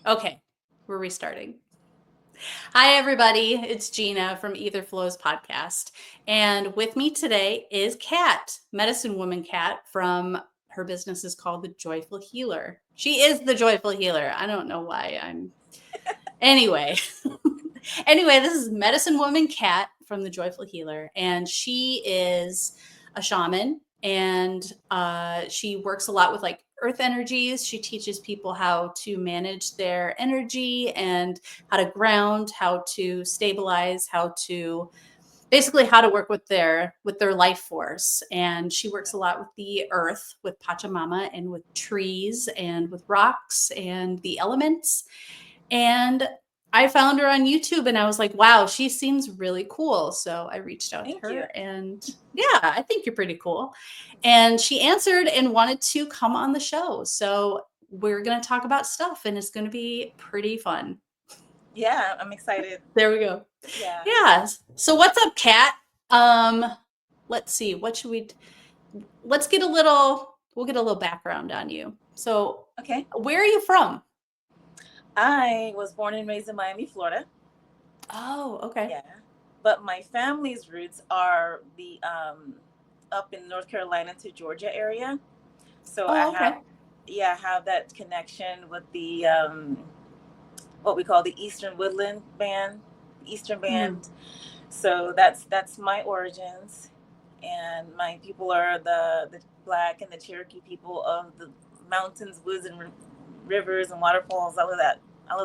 Okay, we're restarting. Hi, everybody. It's Gina from Aetherflows podcast. And with me today is Kat, medicine woman Kat from her business is called The Joyful Healer. She is the Joyful Healer. I don't know why anyway. Anyway, this is medicine woman Kat from The Joyful Healer. And she is a shaman and she works a lot with like earth energies. She teaches people how to manage their energy and how to ground, how to stabilize, how to basically how to work with their life force. And she works a lot with the earth, with Pachamama, and with trees and with rocks and the elements. And I found her on YouTube and I was like, wow, she seems really cool. So I reached out to Thank you. her and yeah, I think you're pretty cool. And she answered and wanted to come on the show. So we're going to talk about stuff and it's going to be pretty fun. Yeah, I'm excited. There we go. Yeah. Yeah. So what's up, Kat? Um, let's see. What should we let's get a little we'll get a little background on you. So Okay. where are you from? I was born and raised in Miami, Florida. Oh, okay. Yeah. But my family's roots are the up in North Carolina to Georgia area. So I Oh, have okay. yeah, I have that connection with the what we call the Eastern Woodland Band, Eastern Mm. Band. So that's my origins. And my people are the Black and the Cherokee people of the mountains, woods, and rivers and waterfalls. All of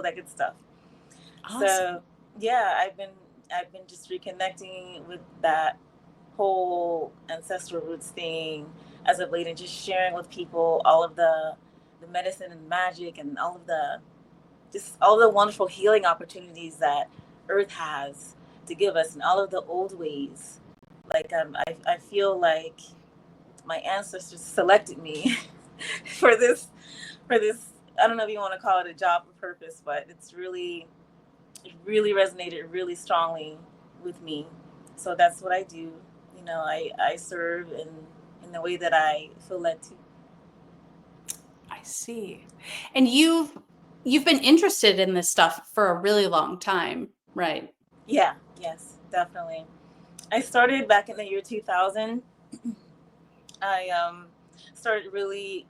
that good stuff. So Awesome. yeah, I've been just reconnecting with that whole ancestral roots thing as of late, and just sharing with people all of the medicine and magic and all of the just all the wonderful healing opportunities that Earth has to give us, and all of the old ways. Like I feel like my ancestors selected me for this. I don't know if you want to call it a job or purpose, but it really resonated really strongly with me. So that's what I do. I serve in the way that I feel led to. I see. And you've been interested in this stuff for a really long time, right? Yeah, yes, definitely. I started back in the year 2000. I started really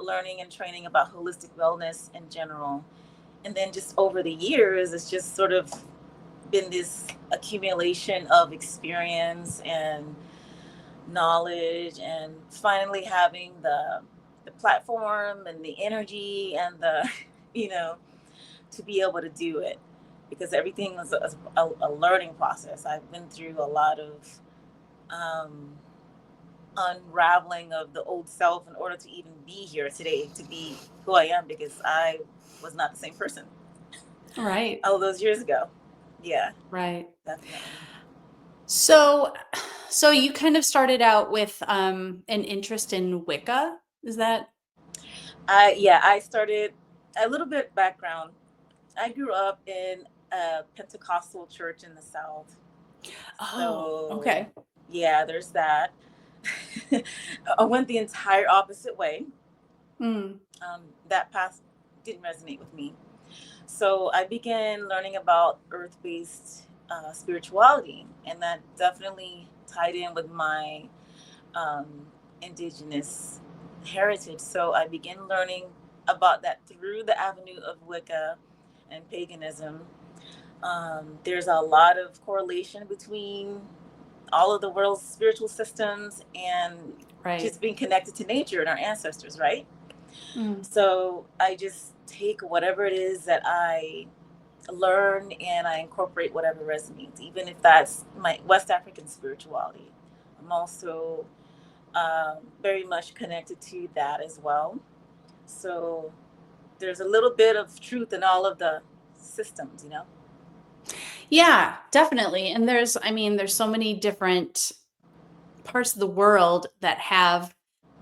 learning and training about holistic wellness in general. And then just over the years, it's just sort of been this accumulation of experience and knowledge, and finally having the platform and the energy and the you know to be able to do it, because everything was a learning process. I've been through a lot of um, unraveling of the old self in order to even be here today, to be who I am, because I was not the same person Right. all those years ago. Yeah, Right. definitely. So so you kind of started out with an interest in Wicca, is that? I started a little bit background. I grew up in a Pentecostal church in the South. Oh, So, okay. yeah, there's that. I went the entire opposite way. Mm, That path didn't resonate with me. So, I began learning about earth based spirituality, and that definitely tied in with my um, indigenous heritage. So, I began learning about that through the avenue of Wicca and paganism. There's a lot of correlation between all of the world's spiritual systems and right. just being connected to nature and our ancestors, right? Mm, So I just take whatever it is that I learn and I incorporate whatever resonates, even if that's my West African spirituality. I'm also very much connected to that as well. So there's a little bit of truth in all of the systems. yeah, definitely. And there's so many different parts of the world that have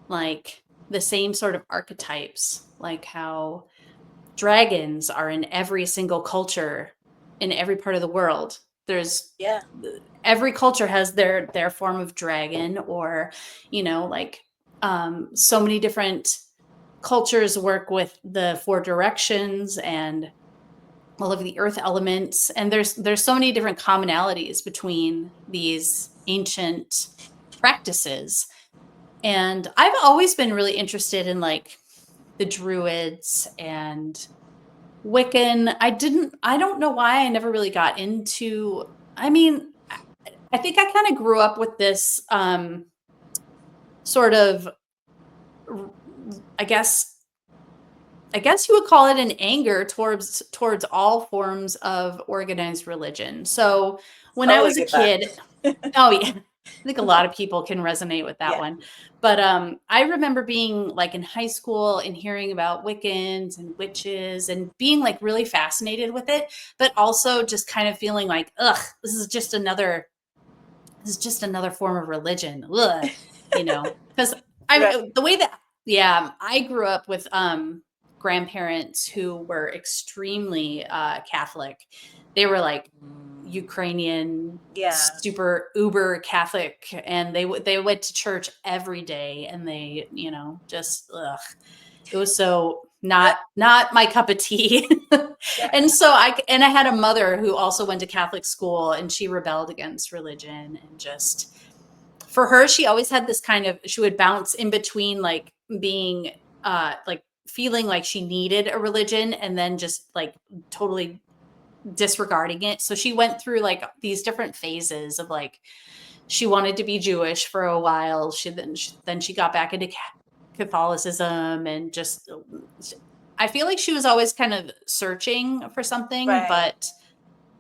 like the same sort of archetypes, like how dragons are in every single culture in every part of the world. There's Yeah. every culture has their form of dragon or, like so many different cultures work with the four directions and all of the earth elements, and there's so many different commonalities between these ancient practices. And I've always been really interested in like the druids and Wiccan. I don't know why I never really got into, I mean, I think I kind of grew up with this sort of r- I guess you would call it an anger towards all forms of organized religion. So when I Totally was a get that. kid, oh yeah, I think a lot of people can resonate with that Yeah. one. But I remember being like in high school and hearing about Wiccans and witches and being like really fascinated with it, but also just kind of feeling like, ugh, this is just another form of religion. Ugh, because Right. the way that, yeah, I grew up with grandparents who were extremely Catholic. They were like Ukrainian, Yeah. super uber Catholic, and they went to church every day, and they, just ugh, it was so not my cup of tea. And so I had a mother who also went to Catholic school, and she rebelled against religion, and just for her, she always had this kind of, she would bounce in between like being like feeling like she needed a religion and then just like totally disregarding it. So she went through like these different phases of like she wanted to be Jewish for a while. Then she got back into Catholicism, and just I feel like she was always kind of searching for something, Right.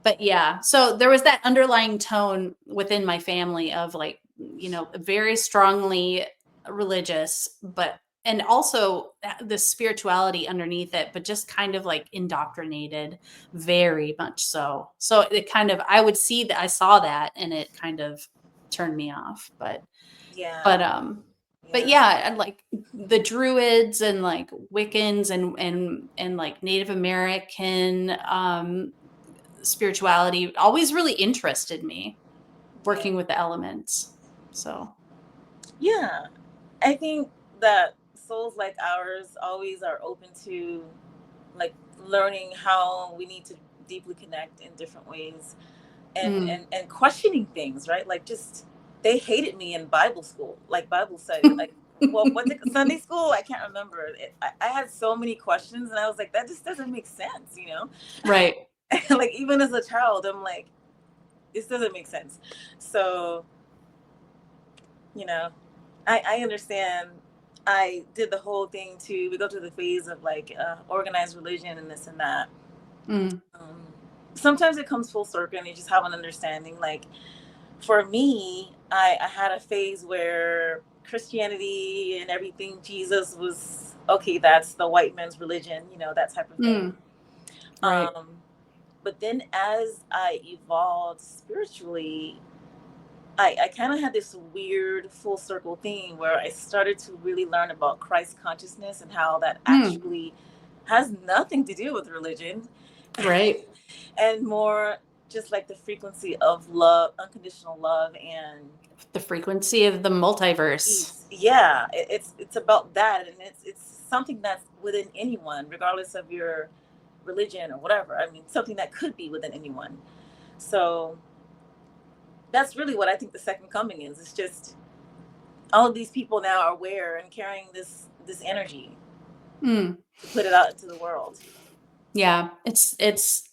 but yeah, so there was that underlying tone within my family of like, very strongly religious, but and also the spirituality underneath it, but just kind of like indoctrinated very much so. So it kind of, I saw that, and it kind of turned me off. But Yeah. but Yeah. yeah, and like the druids and like Wiccans and like Native American spirituality always really interested me, Yeah. working with the elements. So, Yeah. I think that souls like ours always are open to like learning how we need to deeply connect in different ways, and mm. and questioning things, right? Like, just they hated me in Bible school, like Bible study, like, well, what's it, Sunday school? I can't remember it. I had so many questions, and I was like, that just doesn't make sense, Right. like, even as a child, I'm like, this doesn't make sense. So, you know I understand. I did the whole thing too. We go through the phase of like organized religion and this and that. Mm. um, Sometimes it comes full circle and you just have an understanding. Like, for me, I had a phase where Christianity and everything, Jesus was okay, that's the white man's religion, that type of thing. Mm. Right. um, but then as I evolved spiritually, I kind of had this weird full circle thing where I started to really learn about Christ consciousness and how that Mm. actually has nothing to do with religion, Right. and more just like the frequency of love, unconditional love, and The frequency of the multiverse. peace. Yeah, it's about that, and it's something that's within anyone, regardless of your religion or whatever. I mean, something that could be within anyone. So that's really what I think the second coming is. It's just all of these people now are aware and carrying this energy Mm. to put it out into the world. Yeah, it's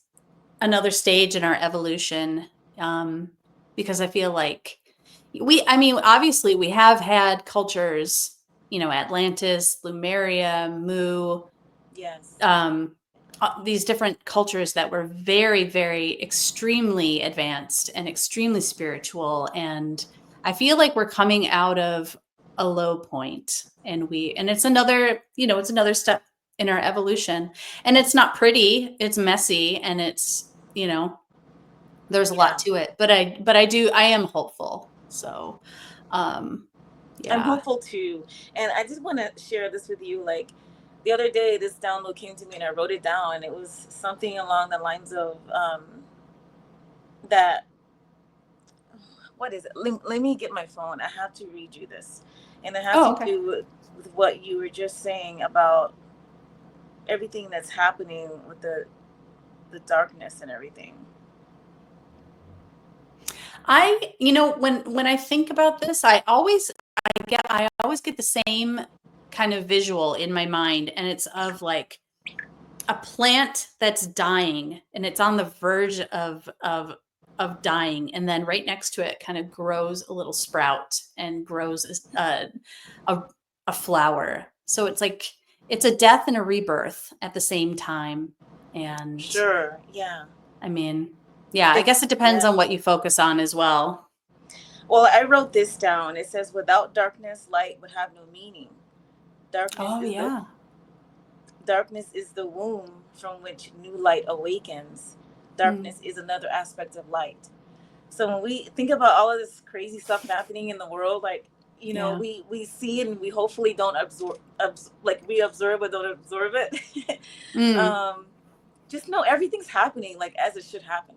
another stage in our evolution, um, because I feel like I mean, obviously we have had cultures, Atlantis, Lemuria, Mu, Yes. um, these different cultures that were very, very extremely advanced and extremely spiritual. And I feel like we're coming out of a low point, and it's another step in our evolution. And it's not pretty, it's messy, and there's a lot Yeah. to it. I am hopeful. So, um, I'm yeah. hopeful too. And I just want to share this with you. Like, the other day, this download came to me and I wrote it down. And it was something along the lines of that. What is it? Let me get my phone. I have to read you this. And it has Oh, to okay. do with with what you were just saying about everything that's happening with the darkness and everything. When I think about this, I always get the same kind of visual in my mind, and it's of like a plant that's dying and it's on the verge of dying, and then right next to it kind of grows a little sprout and grows a, a flower. So it's like it's a death and a rebirth at the same time. And Sure. Yeah. I mean, yeah, I It's guess it depends yeah. on what you focus on as well. Well, I wrote this down. It says, "Without darkness, light would have no meaning. Darkness Oh is the yeah. darkness is the womb from which new light awakens. Mm, Darkness is another aspect of light." So when we think about all of this crazy stuff happening in the world, like, yeah. we see it and we hopefully don't like we observe but don't absorb it. Mm, um, just know everything's happening like as it should happen.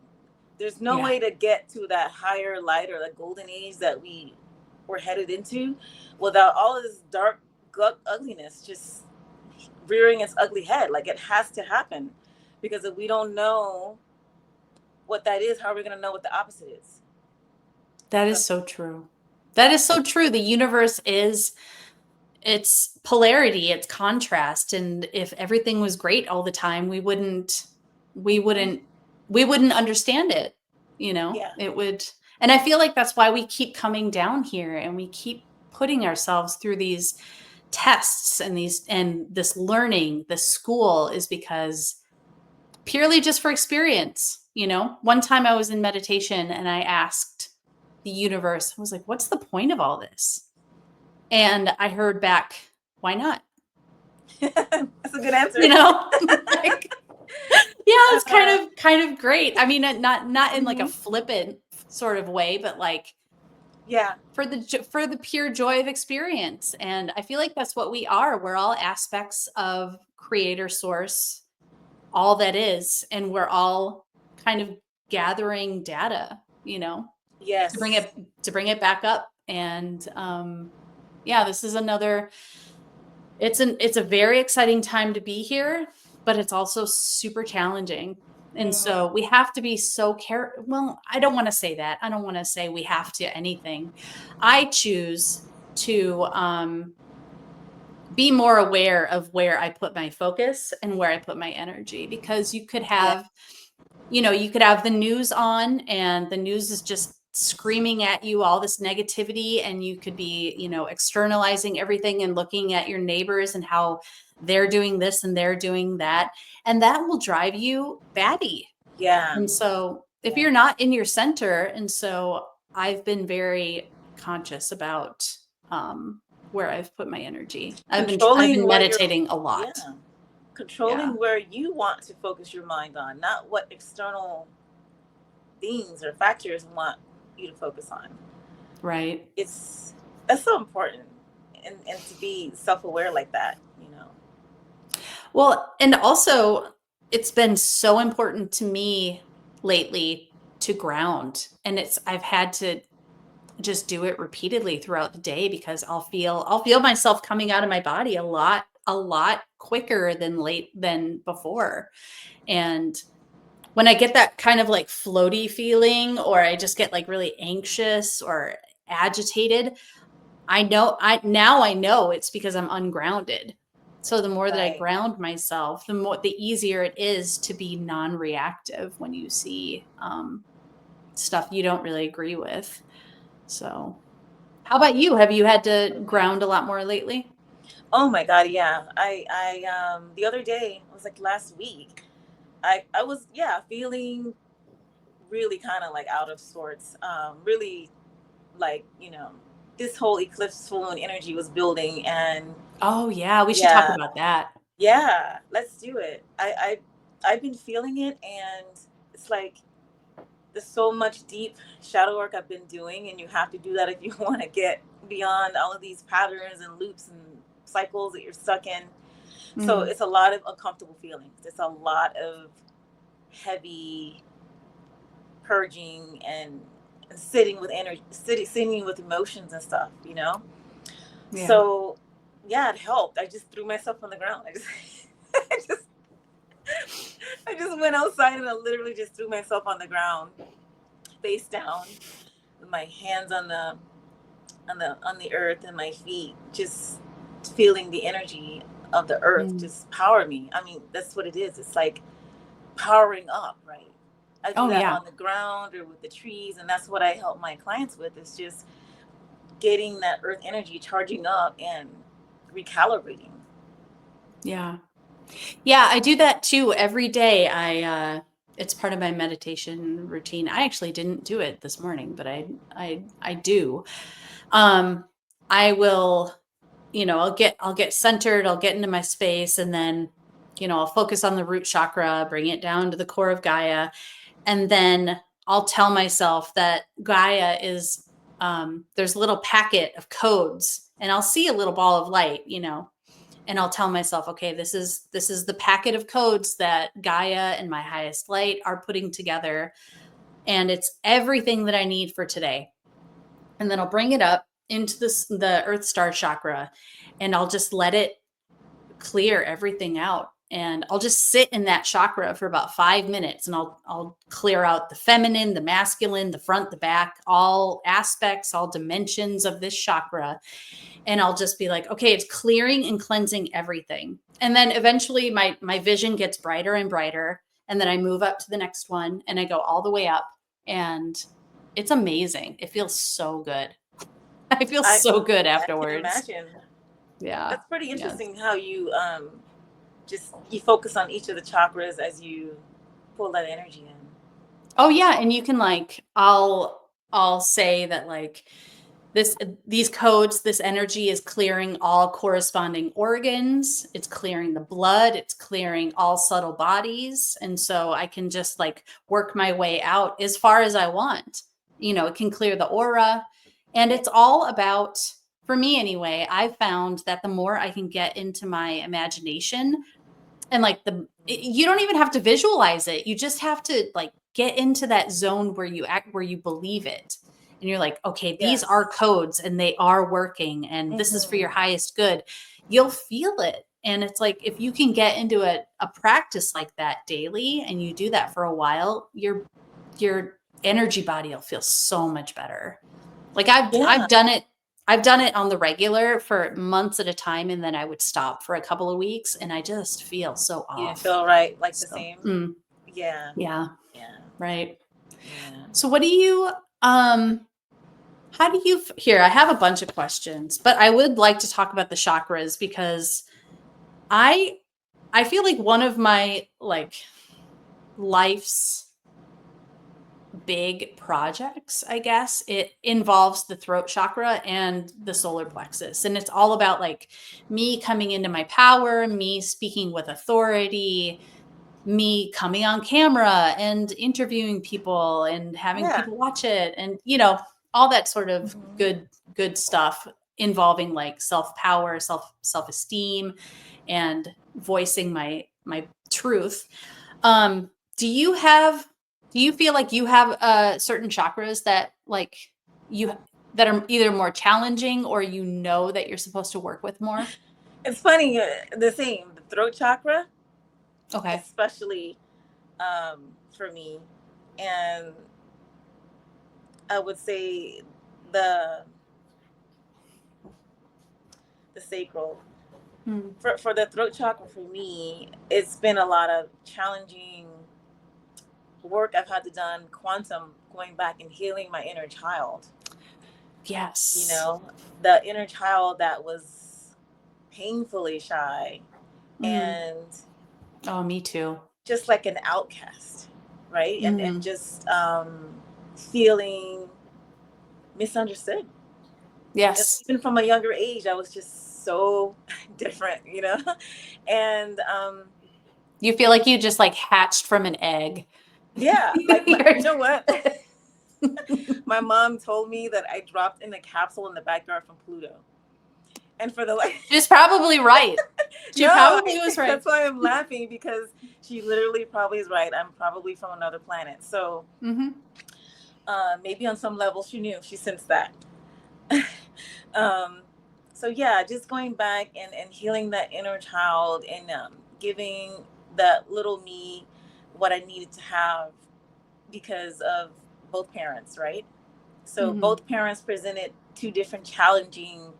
There's no yeah. way to get to that higher light or the golden age that we were headed into without all of this dark ugliness just rearing its ugly head. Like it has to happen, because if we don't know what that is, how are we going to know what the opposite is? That So is so true. That is so true. The universe is it's polarity, it's contrast, and if everything was great all the time, we wouldn't we wouldn't understand it, you know? yeah, It would, and I feel like that's why we keep coming down here and we keep putting ourselves through these tests and this learning, this school, is because purely just for experience, you know? One time I was in meditation and I asked the universe, I was like, "What's the point of all this?" And I heard back, "Why not?" that's a good answer. You know? Like, yeah, it's uh, kind of great. I mean, not in like a hmm flippant sort of way, but like yeah, for the pure joy of experience. And I feel like that's what we are. We're all aspects of creator source, all that is, and we're all kind of gathering data, you know, to bring yes. it to bring it back up. And yeah, this is another it's a very exciting time to be here, but it's also super challenging. And hmm so we have to be so well, I don't want to say that. I don't want to say we have to anything. I choose to be more aware of where I put my focus and where I put my energy, because you could yeah, have, you could have the news on and the news is just screaming at you all this negativity, and you could be, externalizing everything and looking at your neighbors and how they're doing this and they're doing that, and that will drive you batty. yeah. And so if Yeah. you're not in your center, and so I've been very conscious about where I've put my energy. I've Controlling been where you're, meditating a yeah, lot. controlling Yeah. where you want to focus your mind on, not what external things or factors want you to focus on. Right. It's That's so important, and to be self-aware like that, you know. Well, and also it's been so important to me lately to ground. And I've had to just do it repeatedly throughout the day, because I'll feel myself coming out of my body a lot quicker than before. And when I get that kind of like floaty feeling, or I just get like really anxious or agitated, I know it's because I'm ungrounded. So the more that I Right. ground myself, the easier it is to be non-reactive when you see stuff you don't really agree with. So, how about you? Have you had to ground a lot more lately? Oh my God, yeah. I the other day, it was like last week, I was, yeah, feeling really kind of like out of sorts. Really, like, this whole eclipse full moon energy was building, and Oh yeah, we should talk yeah, about that. yeah, let's do it. I've been feeling it, and it's like there's so much deep shadow work I've been doing, and you have to do that if you want to get beyond all of these patterns and loops and cycles that you're stuck in. So Mm, it's a lot of uncomfortable feelings. It's a lot of heavy purging and sitting with energy, sitting with emotions and stuff. yeah. So yeah, it helped. I just threw myself on the ground. I just, I just went outside and I literally just threw myself on the ground, face down, with my hands on the earth and my feet, just feeling the energy of the earth Mm. just power me. I mean, that's what it is. It's like powering up, right? I do Oh that yeah. on the ground or with the trees, and that's what I help my clients with. Is just getting that earth energy charging up and recalibrating. Yeah. Yeah, I do that too every day. It's part of my meditation routine. I actually didn't do it this morning, but I do. Um I will, I'll get centered, I'll get into my space, and then, I'll focus on the root chakra, bring it down to the core of Gaia, and then I'll tell myself that Gaia is there's a little packet of codes, and I'll see a little ball of light, and I'll tell myself, okay, this is the packet of codes that Gaia and my highest light are putting together, and it's everything that I need for today. And then I'll bring it up into the Earth Star chakra, and I'll just let it clear everything out. And I'll just sit in that chakra for about 5 minutes, and I'll clear out the feminine, the masculine, the front, the back, all aspects, all dimensions of this chakra. And I'll just be like, okay, it's clearing and cleansing everything. And then eventually my vision gets brighter and brighter. And then I move up to the next one and I go all the way up. And it's amazing. It feels so good. I feel I so good I can afterwards. imagine. Yeah. That's pretty Yeah. interesting how you just you focus on each of the chakras as you pull that energy in. Oh yeah, and you can like I'll say that like these codes, this energy is clearing all corresponding organs, it's clearing the blood, it's clearing all subtle bodies, and so I can just like work my way out as far as I want. It can clear the aura, and Yeah. it's all about, for me anyway, I found that the more I can get into my imagination, and like you don't even have to visualize it. You just have to like get into that zone where you act, where you believe it. And you're like, okay, these Yes. are codes and they are working and this is for your Mm-hmm. highest good. You'll feel it. And it's like, if you can get into a practice like that daily and you do that for a while, your energy body will feel so much better. Like Yeah. I've done it on the regular for months at a time, and then I would stop for a couple of weeks, and I just feel so You didn't off. feel right, like the So, same. Yeah. yeah, Yeah. right. Yeah. So what do you, how do you, here, I have a bunch of questions, but I would like to talk about the chakras because I, I feel like one of my like life's big projects, I guess, it involves the throat chakra and the solar plexus. And it's all about like me coming into my power, me speaking with authority, me coming on camera and interviewing people and having Yeah. people watch it, and all that sort of Mm-hmm. good stuff involving like self-power, self-esteem, and voicing my truth. um do you have do you feel like you have certain chakras that like you that are either more challenging or that you're supposed to work with more? It's funny, the same, the throat chakra, Okay. especially for me, and I would say the the sacral. Hmm. For the throat chakra, for me, it's been a lot of challenging work I've had to done, quantum, going back and healing my inner child. You Yes. know, the inner child that was painfully shy Mm. and Oh, me too. just like an outcast, right? And Mm. just feeling misunderstood. Yes. Even from a younger age, I was just so different, you know? And You feel like you just like hatched from an egg. yeah, like You're- you know what? My mom told me that I dropped in a capsule in the backyard from Pluto. And for the like, She's probably right. She no, probably was right. that's why I'm laughing because she literally probably is right. I'm probably from another planet. So Hmm. maybe on some level she knew, she sensed that. um, So yeah, just going back and healing that inner child, and giving that little me what I needed to have because of both parents, right? So Mm-hmm. both parents presented two different challenging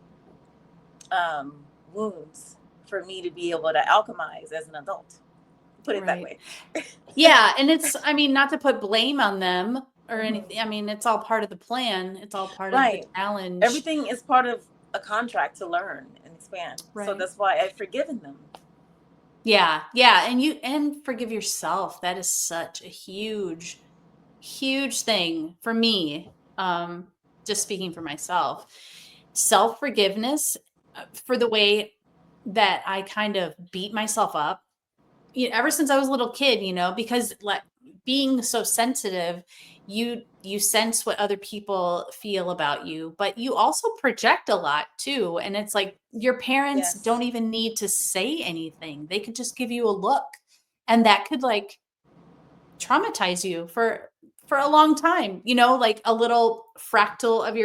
um, wounds for me to be able to alchemize as an adult. Put it that Right. way. Yeah. And it's, I mean, not to put blame on them or Hmm. anything. I mean, it's all part of the plan. It's all part of the Right. challenge. Everything is part of a contract to learn and expand. So Right. that's why I've forgiven them. Yeah. Yeah. And forgive yourself. That is such a huge, huge thing for me. Just speaking for myself, self-forgiveness for the way that I kind of beat myself up, ever since I was a little kid, because like being so sensitive, you sense what other people feel about you, but you also project a lot too. And it's like your parents Yes. don't even need to say anything. They could just give you a look. And that could like traumatize you for a long time, like a little fractal of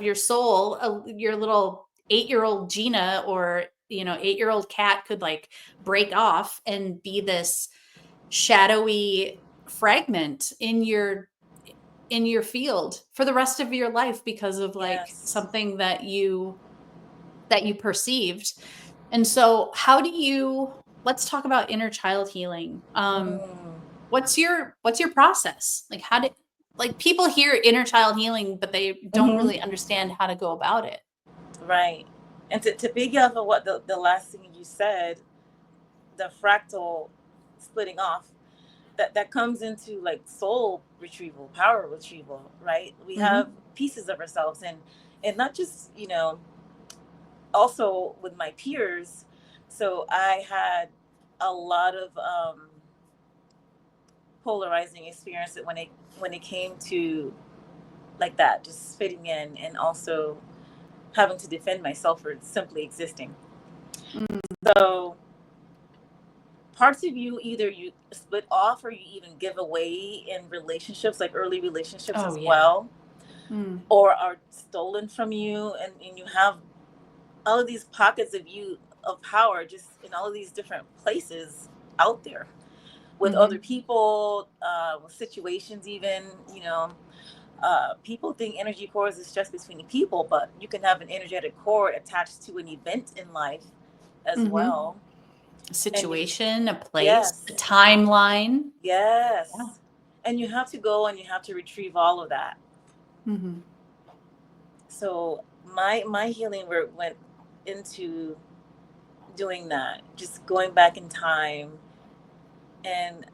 your soul, your little 8-year-old Gina or 8-year-old cat could like break off and be this shadowy fragment in your field for the rest of your life because of like Yes. something that you perceeved. And so let's talk about inner child healing. Mm, What's your process? Like how did like people hear inner child healing, but they don't mm-hmm. really understand how to go about it. Right. And to piggyback on what the last thing you said, the fractal splitting off, that comes into like soul retrieval, power retrieval, right? We have Mhm. pieces of ourselves, and not just, also with my peers. So I had a lot of polarizing experience when it came to like that, just fitting in, and also having to defend myself for simply existing. Mm. So parts of you, either you split off or you even give away in relationships, like early relationships Oh as yeah. well, Mm. or are stolen from you, and you have all of these pockets of you of power just in all of these different places out there with other Mhm. people, with situations, even, people think energy cords is just between people, but you can have an energetic cord attached to an event in life as Mhm. well. A And you, situation, a place, a yes, timeline. Yeah. yes, and you have to go and you have to retrieve all of that. Mhm. So my healing work went into doing that, just going back in time. And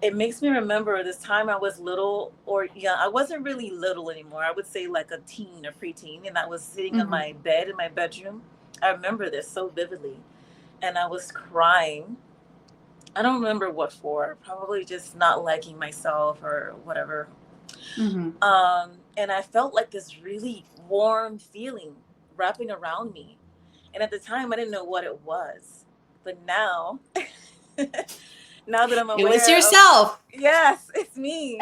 it makes me remember this time I was little, or yeah, I wasn't really little anymore. I would say like a teen or preteen, and I was sitting on Mhm. my bed in my bedroom. I remember this so vividly, and I was crying. I don't remember what for, probably just not liking myself or whatever. Mhm. And I felt like this really warm feeling wrapping around me. And at the time, I didn't know what it was. But now, now that I'm It was aware of, yourself. yes, it's me.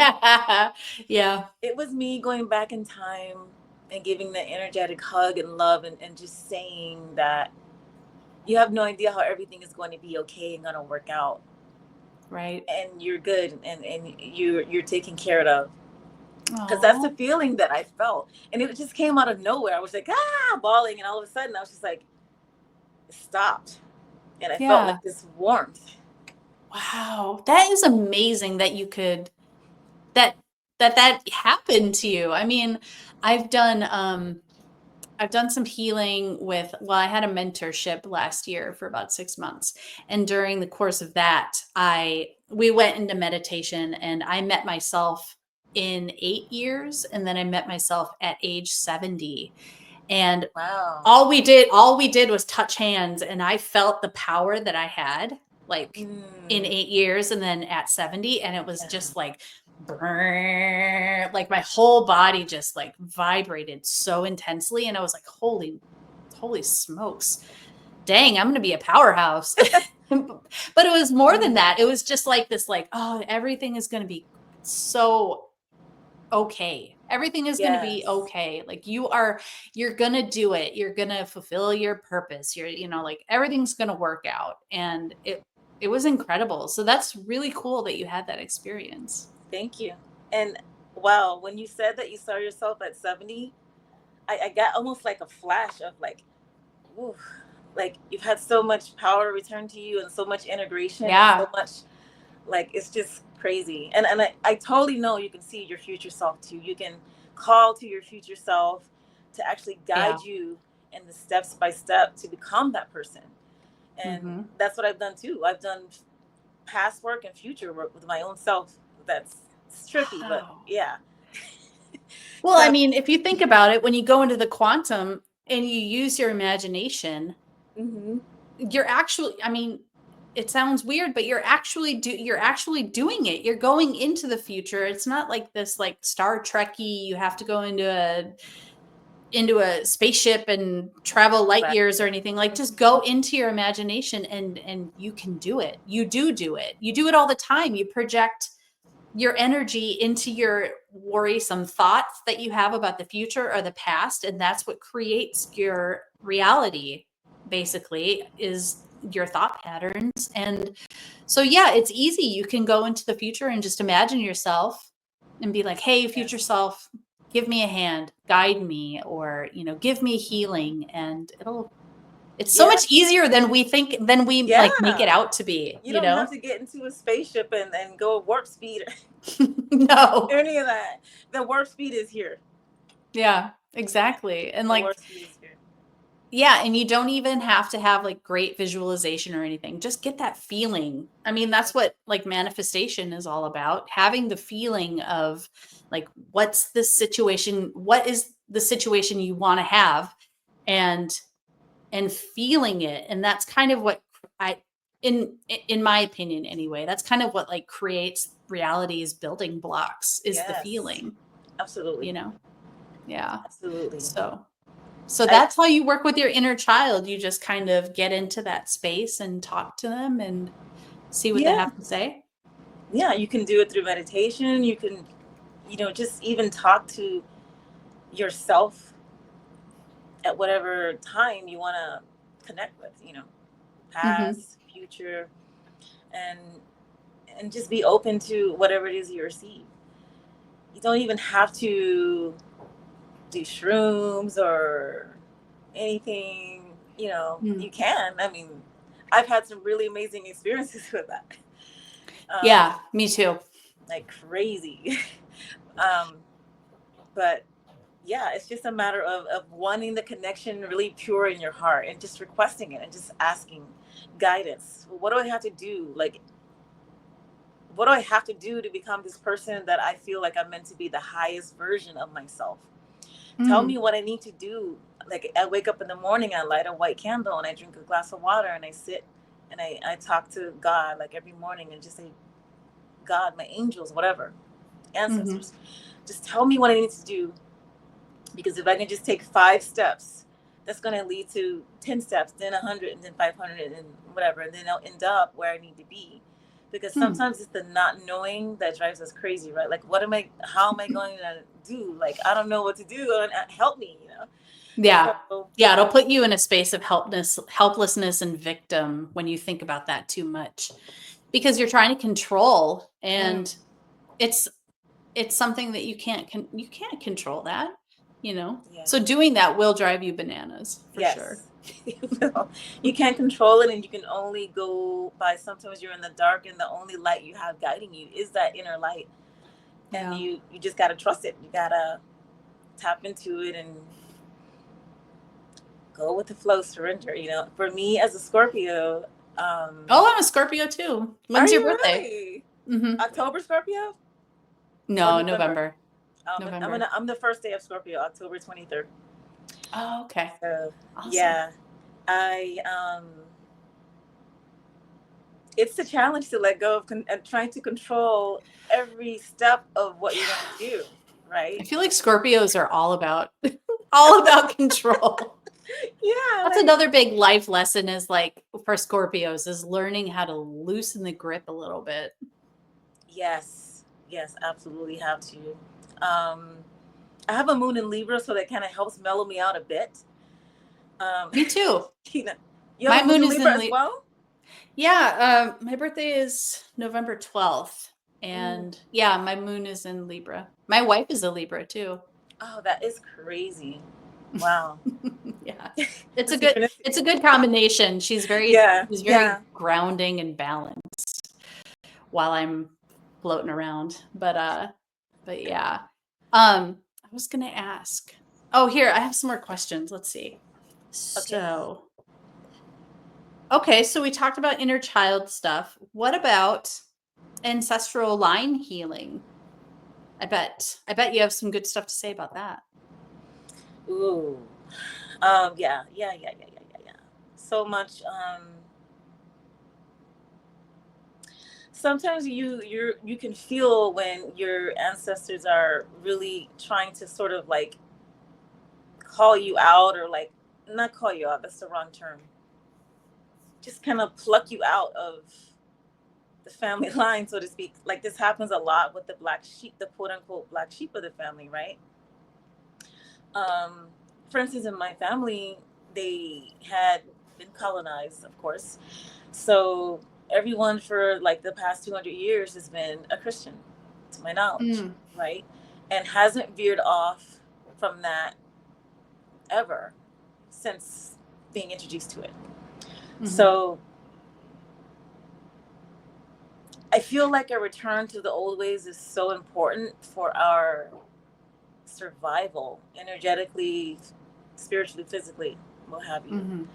Yeah. It was me going back in time and giving the energetic hug and love, and just saying that you have no idea how everything is going to be okay and going to work out. Right. And you're good, and you're taken care of. Because that's the Oh. feeling that I felt. And it just came out of nowhere. I was like, bawling. And all of a sudden, I was just like, it stopped. And I felt Yeah. like this warmth. Wow. That is amazing that you could that that happened to you. I mean, I've done I've done some healing I had a mentorship last year for about 6 months. And during the course of that, we went into meditation and I met myself in 8 years and then I met myself at age 70. And Wow. all we did was touch hands and I felt the power that I had like in Mm, 8 years and then at 70 and it was yeah. just like brrr, like my whole body just like vibrated so intensely and I was like holy smokes. Dang, I'm going to be a powerhouse. But it was more than Mm, that. It was just like this like oh everything is going to be so okay. Everything is going to be Yes. okay. Like you're going to do it. You're going to fulfill your purpose. Like everything's going to work out. And it was incredible. So that's really cool that you had that experience. Thank you. And wow, when you said that you saw yourself at 70, I got almost like a flash of like, ooh, like you've had so much power returned to you and so much integration and Yeah. so much, like it's just crazy. And I totally know you can see your future self too. You can call to your future self to actually Yeah. guide you in the steps by step to become that person. And Mm-hmm. that's what I've done too. I've done past work and future work with my own self. That's it's trippy, but Wow. yeah. Well, I So mean, if you think about it, when you go into the quantum and you use your imagination, hmm you're actually, I mean, it sounds weird, but you're actually doing it. You're going into the future. It's not like this like Star Trekky, you have to go into a spaceship and travel light right. years or anything. Like just go into your imagination and you can do it. You do it. You do it all the time. You project your energy into your worrisome thoughts that you have about the future or the past, and that's what creates your reality, basically, is your thought patterns. And so yeah, it's easy. You can go into the future and just imagine yourself and be like, hey, future Yes. self, give me a hand, guide me, or give me healing. And it's so Yeah. much easier than we think, than we like make it Yeah. out to be, You don't have to get into a spaceship and go warp speed or No. any of that. The warp speed is here. Yeah, exactly. And The like, warp speed is here. yeah, and you don't even have to have like great visualization or anything. Just get that feeling. I mean, that's what like manifestation is all about. Having the feeling of like, what is the situation you want to have, and feeling it. And that's kind of what I in my opinion anyway, that's kind of what like creates reality's building blocks, is the Yes. feeling, Absolutely. you know? Yeah. Absolutely. So I that's how you work with your inner child. You just kind of get into that space and talk to them and see what they yeah. have to say. Yeah, you can do it through meditation. You can, just even talk to yourself at whatever time you want to connect with, Mhm. past, future, and just be open to whatever it is you receive. You don't even have to do shrooms or anything, Mm. you can. I mean, I've had some really amazing experiences with that. Um, Yeah, me too. like crazy. um, but yeah, it's just a matter of wanting the connection really pure in your heart and just requesting it and just asking guidance. Well, what do I have to do? Like, what do I have to do to become this person that I feel like I'm meant to be, the highest version of myself? Tell me Mm. what I need to do. Like, I wake up in the morning, I light a white candle and I drink a glass of water and I sit and I talk to God like every morning and just say, God, my angels, whatever, Mhm. ancestors, just tell me what I need to do. Because if I can just take 5 steps, that's going to lead to 10 steps, then 100, and then 500, and whatever. And then I'll end up where I need to be. Because Hmm. sometimes it's the not knowing that drives us crazy, right? Like, how am I going to do? Like, I don't know what to do. Help me. Yeah. So, Yeah, it'll put you in a space of helplessness and victim when you think about that too much, because you're trying to control, mm, and it's something that you can't control that. yeah. So doing that will drive you bananas for sure. Yes. You can't control it, and you can only go by, sometimes you're in the dark, and the only light you have guiding you is that inner light. And Yeah. you just got to trust it. You got to tap into it and go with the flow, surrender. For me as a Scorpio, Oh, I'm a Scorpio too. are When's your you birthday? really Mhm. October Scorpio or No, November? November. November. I'm the first day of Scorpio, October 23rd. Oh, okay. So Awesome. yeah, I it's a challenge to let go of and trying to control every step of what you're gonna do, I right? feel like Scorpios are all about all about control. Yeah, That's like another big life lesson, is like for Scorpios, is learning how to loosen the grip a little bit. yes, yes, absolutely have to. I have a moon in Libra, so that kind of helps mellow me out a bit. Me too. You My have a moon moon in is Libra in as well? Yeah, my birthday is November 12th. Ooh. And yeah, my moon is in Libra. My wife is a Libra too. Oh, that is crazy. Wow. Yeah. The synchronicity. It's a good combination. Yeah, She's very yeah. grounding and balanced while I'm floating around. But yeah. I was gonna ask. Oh, here, I have some more questions. Let's see. Okay. So, okay, so we talked about inner child stuff. What about ancestral line healing? I bet you have some good stuff to say about that. Ooh. Yeah, yeah, yeah, yeah, yeah, yeah, yeah. So much. Sometimes you can feel when your ancestors are really trying to sort of like call you out, or like, not call you out, that's the wrong term. Just kind of pluck you out of the family line, so to speak. Like, this happens a lot with the black sheep, the quote unquote black sheep of the family, right? Um, for instance, in my family, they had been colonized, of course. So everyone for like the past 200 years has been a Christian, to my knowledge, Mm, right? And hasn't veered off from that ever since being introduced to it. mhm, So I feel like a return to the old ways is so important for our survival, energetically, spiritually, physically, what have you. mhm,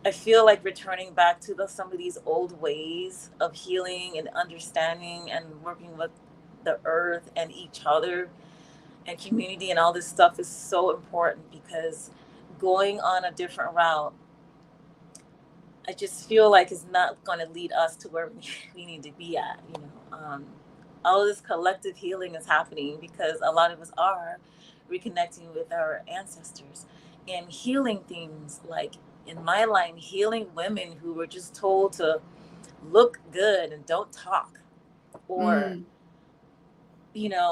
I feel like returning back to some of these old ways of healing and understanding and working with the earth and each other and community and all this stuff is so important, because going on a different route, I just feel like it's not going to lead us to where we need to be at. All of this collective healing is happening because a lot of us are reconnecting with our ancestors and healing things, like in my line, healing women who were just told to look good and don't talk. Or, mm.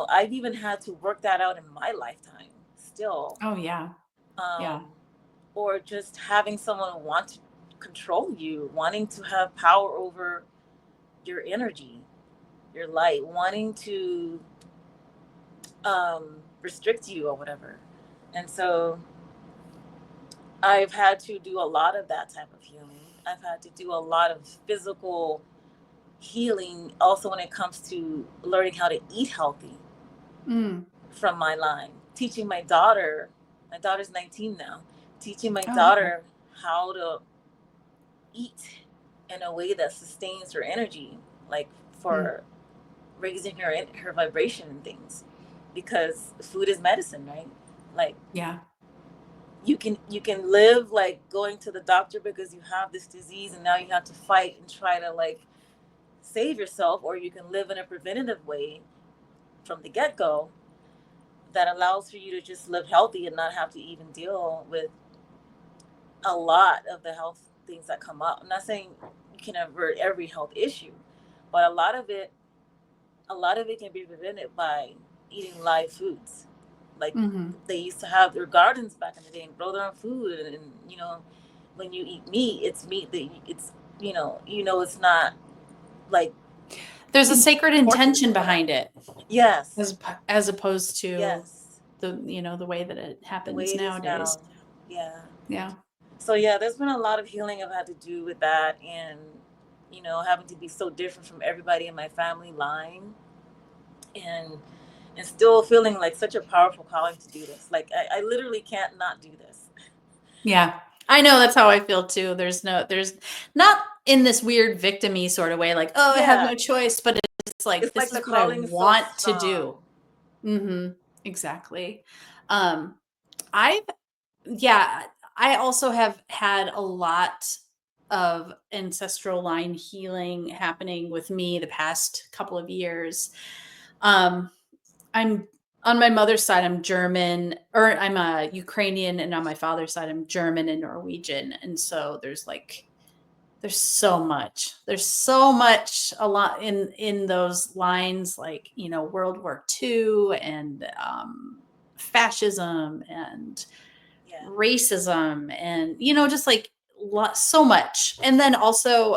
I've even had to work that out in my lifetime still. Oh, yeah, Um, yeah. or just having someone want to control you, wanting to have power over your energy, your light, wanting to restrict you or whatever. And so I've had to do a lot of that type of healing. I've had to do a lot of physical healing also when it comes to learning how to eat healthy Mm. from my line. Teaching my daughter's 19 now, teaching my Oh, okay. daughter how to eat in a way that sustains her energy, like Mm. for raising her vibration and things, because food is medicine, right? Like, Yeah. you can live like going to the doctor because you have this disease and now you have to fight and try to like save yourself, or you can live in a preventative way from the get-go that allows for you to just live healthy and not have to even deal with a lot of the health things that come up. I'm not saying you can avert every health issue, but a lot of it can be prevented by eating live foods. Like, Mhm. they used to have their gardens back in the day and grow their own food, and when you eat meat, it's meat that it's it's not like There's a sacred tortured intention or whatever. behind it Yes, as opposed to yes, the way that it the way happens it is nowadays. now. Yeah. Yeah. So yeah, there's been a lot of healing I've had to do with that, and having to be so different from everybody in my family line, and still feeling like such a powerful calling to do this. Like, I literally can't not do this. Yeah. I know that's how I feel too. There's not in this weird victim-y sort of way, like, oh, I have Yeah, no choice, but it's like it's this like is the what I calling is so want to strong. do. Mhm. Exactly. Um, I've Yeah, I also have had a lot of ancestral line healing happening with me the past couple of years. Um, I'm on my mother's side, I'm German, or I'm Ukrainian, and on my father's side, I'm German and Norwegian. And so there's like There's so much. There's so much a lot in those lines, like, World War II and fascism and Yeah. racism and just like so much. And then also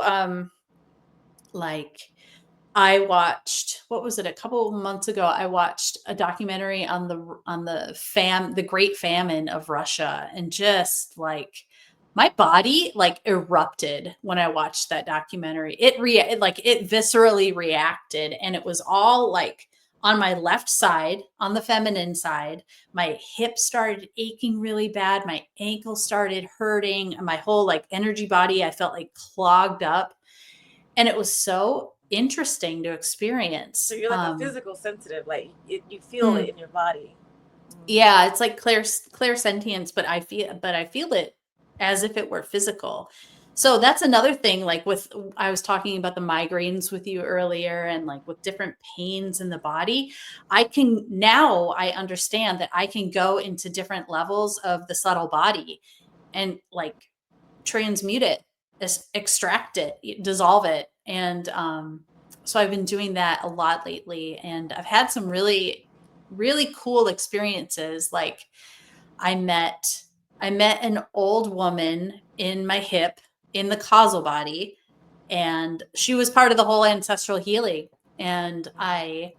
like I watched, what was it, a couple of months ago, I watched a documentary on the Great Famine of Russia, and just like my body like erupted when I watched that documentary. It viscerally reacted, and it was all like on my left side, on the feminine side. My hip started aching really bad, my ankle started hurting, and my whole like energy body, I felt like clogged up, and it was so interesting to experience. So you're like a physical sensitive, like you feel it Mm, in your body. yeah, it's like clear sentience, but I feel it as if it were physical. So that's another thing, like I was talking about the migraines with you earlier, and like with different pains in the body. I understand that I can go into different levels of the subtle body and like transmute it, extract it, dissolve it. And so I've been doing that a lot lately, and I've had some really, really cool experiences. Like I met I met an old woman in my hip in the causal body, and she was part of the whole ancestral healing. And I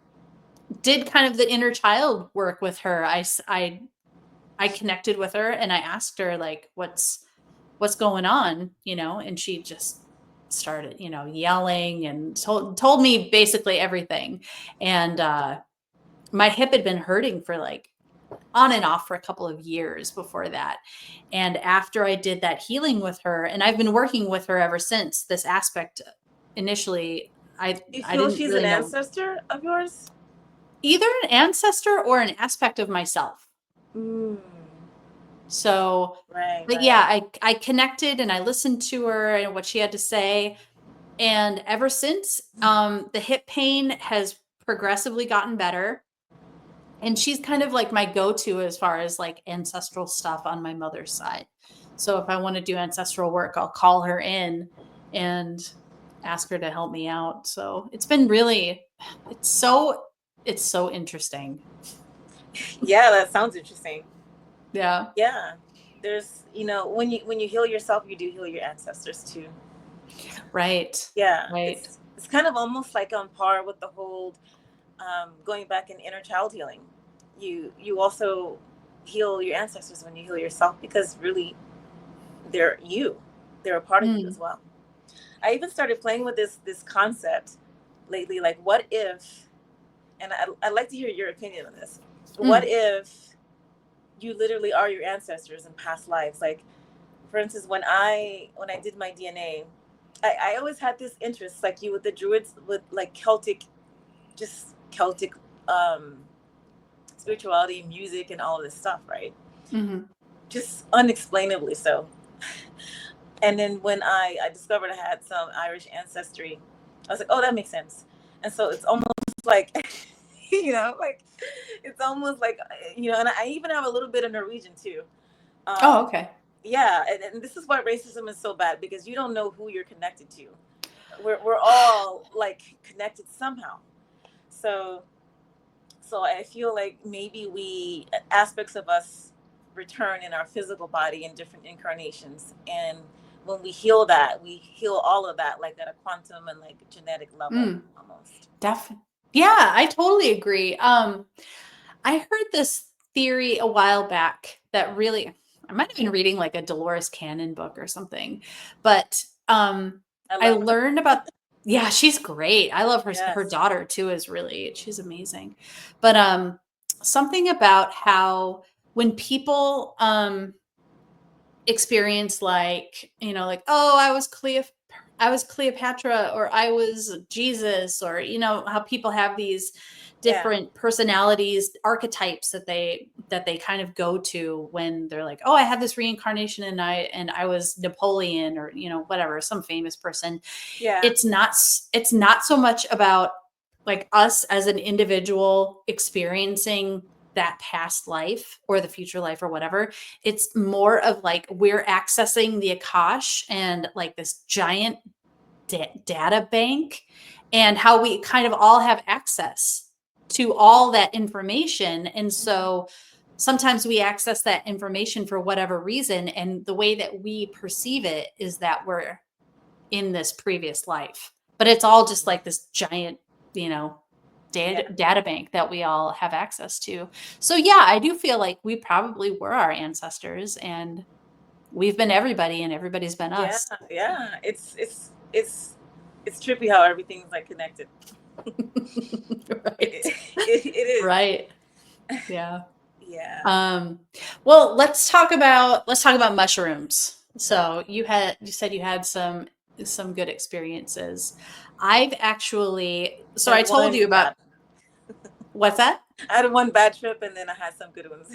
did kind of the inner child work with her. I connected with her, and I asked her like, what's going on, and she just started, yelling and told me basically everything. And my hip had been hurting for like on and off for a couple of years before that. And after I did that healing with her, and I've been working with her ever since, this aspect initially, You I feel didn't she's an really know, ancestor of yours? either an ancestor or an aspect of myself. Mm. So, Right, but yeah, right. I connected and I listened to her and what she had to say. And ever since, the hip pain has progressively gotten better. And she's kind of like my go-to as far as like ancestral stuff on my mother's side. So if I want to do ancestral work, I'll call her in and ask her to help me out. So it's been really, it's so, it's so interesting. Yeah, that sounds interesting. Yeah. Yeah. There's, when you heal yourself, you do heal your ancestors too. Right. Yeah, Right. it's kind of almost like on par with the whole going back in inner child healing. You also heal your ancestors when you heal yourself, because really they're you. They're a part of you as Mm, well. I even started playing with this concept lately, like what if, and I'd like to hear your opinion on this. What mm, if you literally are your ancestors in past lives? Like, for instance, when I did my DNA, I always had this interest, like you, with the druids, with like Celtic um, spirituality, music, and all of this stuff, right? mhm, Just unexplainably so. And then when I discovered I had some Irish ancestry, I was like, oh, that makes sense. And so it's almost like, like it's almost like, and I even have a little bit of Norwegian too. oh, Um, okay. yeah, and this is why racism is so bad, because you don't know who you're connected to. We're all like connected somehow. So I feel like maybe we aspects of us return in our physical body in different incarnations, and when we heal that, we heal all of that, like at a quantum and like genetic level Mm, almost. yeah, I totally agree. I heard this theory a while back that really, I might have been reading like a Dolores Cannon book or something, but I I love her. learned about, yeah, she's great. I love her Yes. daughter too is really, she's amazing. But something about how when people experience like, like, oh, I was Cleopatra, or I was Jesus, or how people have these Yeah. different personalities, archetypes that they kind of go to when they're like, oh, I had this reincarnation, and I was Napoleon, or whatever, some famous person. Yeah. It's not so much about like us as an individual experiencing that past life or the future life or whatever. It's more of like we're accessing the Akash and like this giant data bank, and how we kind of all have access to all that information. And so sometimes we access that information for whatever reason, and the way that we perceive it is that we're in this previous life, but it's all just like this giant, you know, data bank that we all have access to. So yeah, I do feel like we probably were our ancestors, and we've been everybody and everybody's been Yeah, us. yeah. It's trippy how everything's like connected. Right. It is. Right. Yeah. Yeah. Um, well, let's talk about mushrooms. So you said you had some good experiences. I've actually, so I Had told one you about, bad. what's that? I had one bad trip, and then I had some good ones.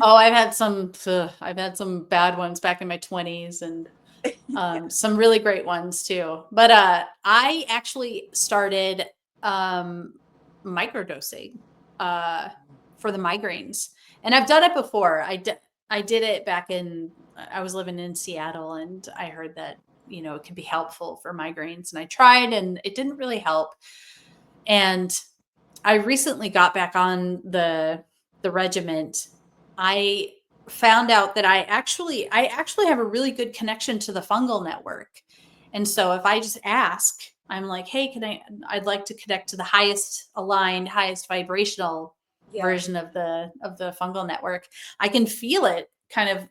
Oh, I've had some bad ones back in my 20s, and Yeah. some really great ones too. But I actually started um, microdosing for the migraines, and I've done it before. I did it back in, I was living in Seattle, and I heard that, you know, it can be helpful for migraines, and I tried, and it didn't really help. And I recently got back on the regiment. I found out that I actually have a really good connection to the fungal network. And so if I just ask, I'm like, "Hey, I'd like to connect to the highest aligned, highest vibrational Yeah. version of the fungal network." I can feel it kind of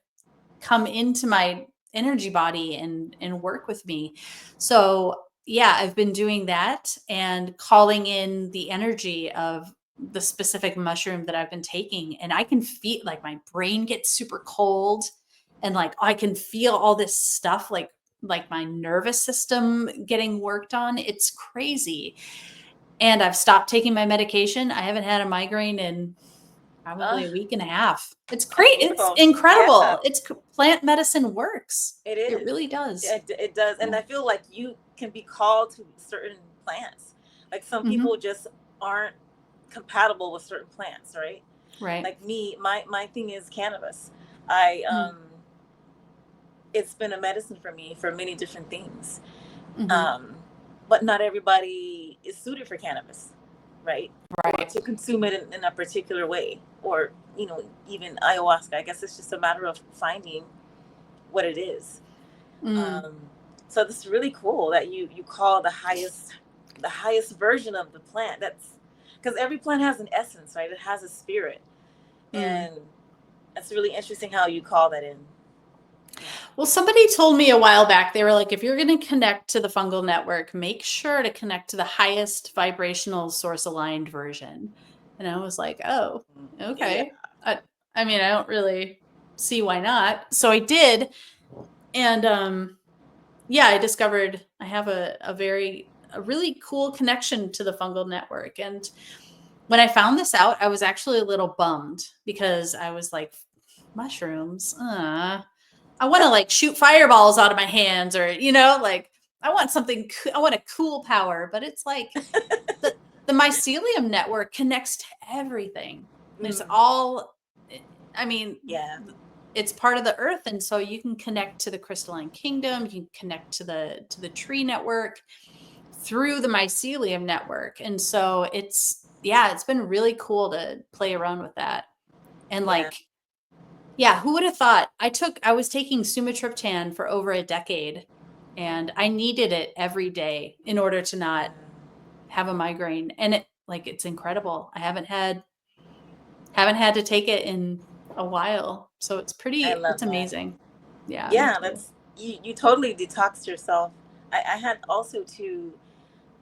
come into my energy body and work with me. So, yeah, I've been doing that and calling in the energy of the specific mushroom that I've been taking, and I can feel like my brain gets super cold, and like I can feel all this stuff like my nervous system getting worked on. It's crazy. And I've stopped taking my medication. I haven't had a migraine in Uh, probably a week and a half. It's that's great. It's beautiful. Yeah, incredible. Plant medicine works. it It is. really does. It does, and Yeah. I feel like you can be called to certain plants. Like some people Mhm. just aren't compatible with certain plants, right? Right. Like me, my thing is cannabis. I Mm. It's been a medicine for me for many different things. Mhm. Um, but not everybody is suited for cannabis, right? Or Right. to consume it in a particular way, or even ayahuasca. I guess it's just a matter of finding what it is. Mm. Um, so this is really cool that you call the highest version of the plant. That's because every plant has an essence, right? It has a spirit, Mm. and it's really interesting how you call that in. Yeah. Well, somebody told me a while back, they were like, if you're going to connect to the fungal network, make sure to connect to the highest vibrational source aligned version. And I was like, oh, Yeah. okay. I mean, I don't really see why not. So I did. And yeah, I discovered I have a really cool connection to the fungal network. And when I found this out, I was actually a little bummed because I was like, mushrooms, I want to like shoot fireballs out of my hands, or like I want a cool power, but it's like the the mycelium network connects to everything. It's Mm, all eh, I mean, yeah. it's part of the earth, and so you can connect to the crystalline kingdom, you can connect to the tree network through the mycelium network. And so it's been really cool to play around with that. And Yeah. like, yeah, who would have thought? I was taking sumatriptan for over a decade, and I needed it every day in order to not have a migraine. And it's incredible. Haven't had to take it in a while. So I it's love that. amazing. Yeah, me Yeah, too. that's you totally detoxed yourself. I had also to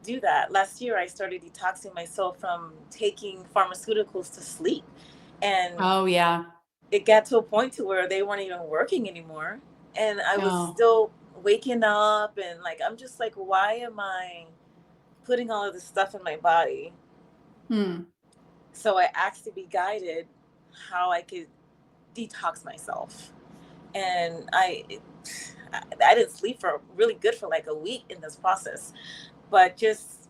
do that. Last year I started detoxing myself from taking pharmaceuticals to sleep. And Oh yeah. it got to a point to where they weren't even working anymore. And I was Oh. still waking up, and like I'm just like, why am I putting all of this stuff in my body? Hmm. So I asked to be guided how I could detox myself. And I didn't sleep for really good for like a week in this process, but just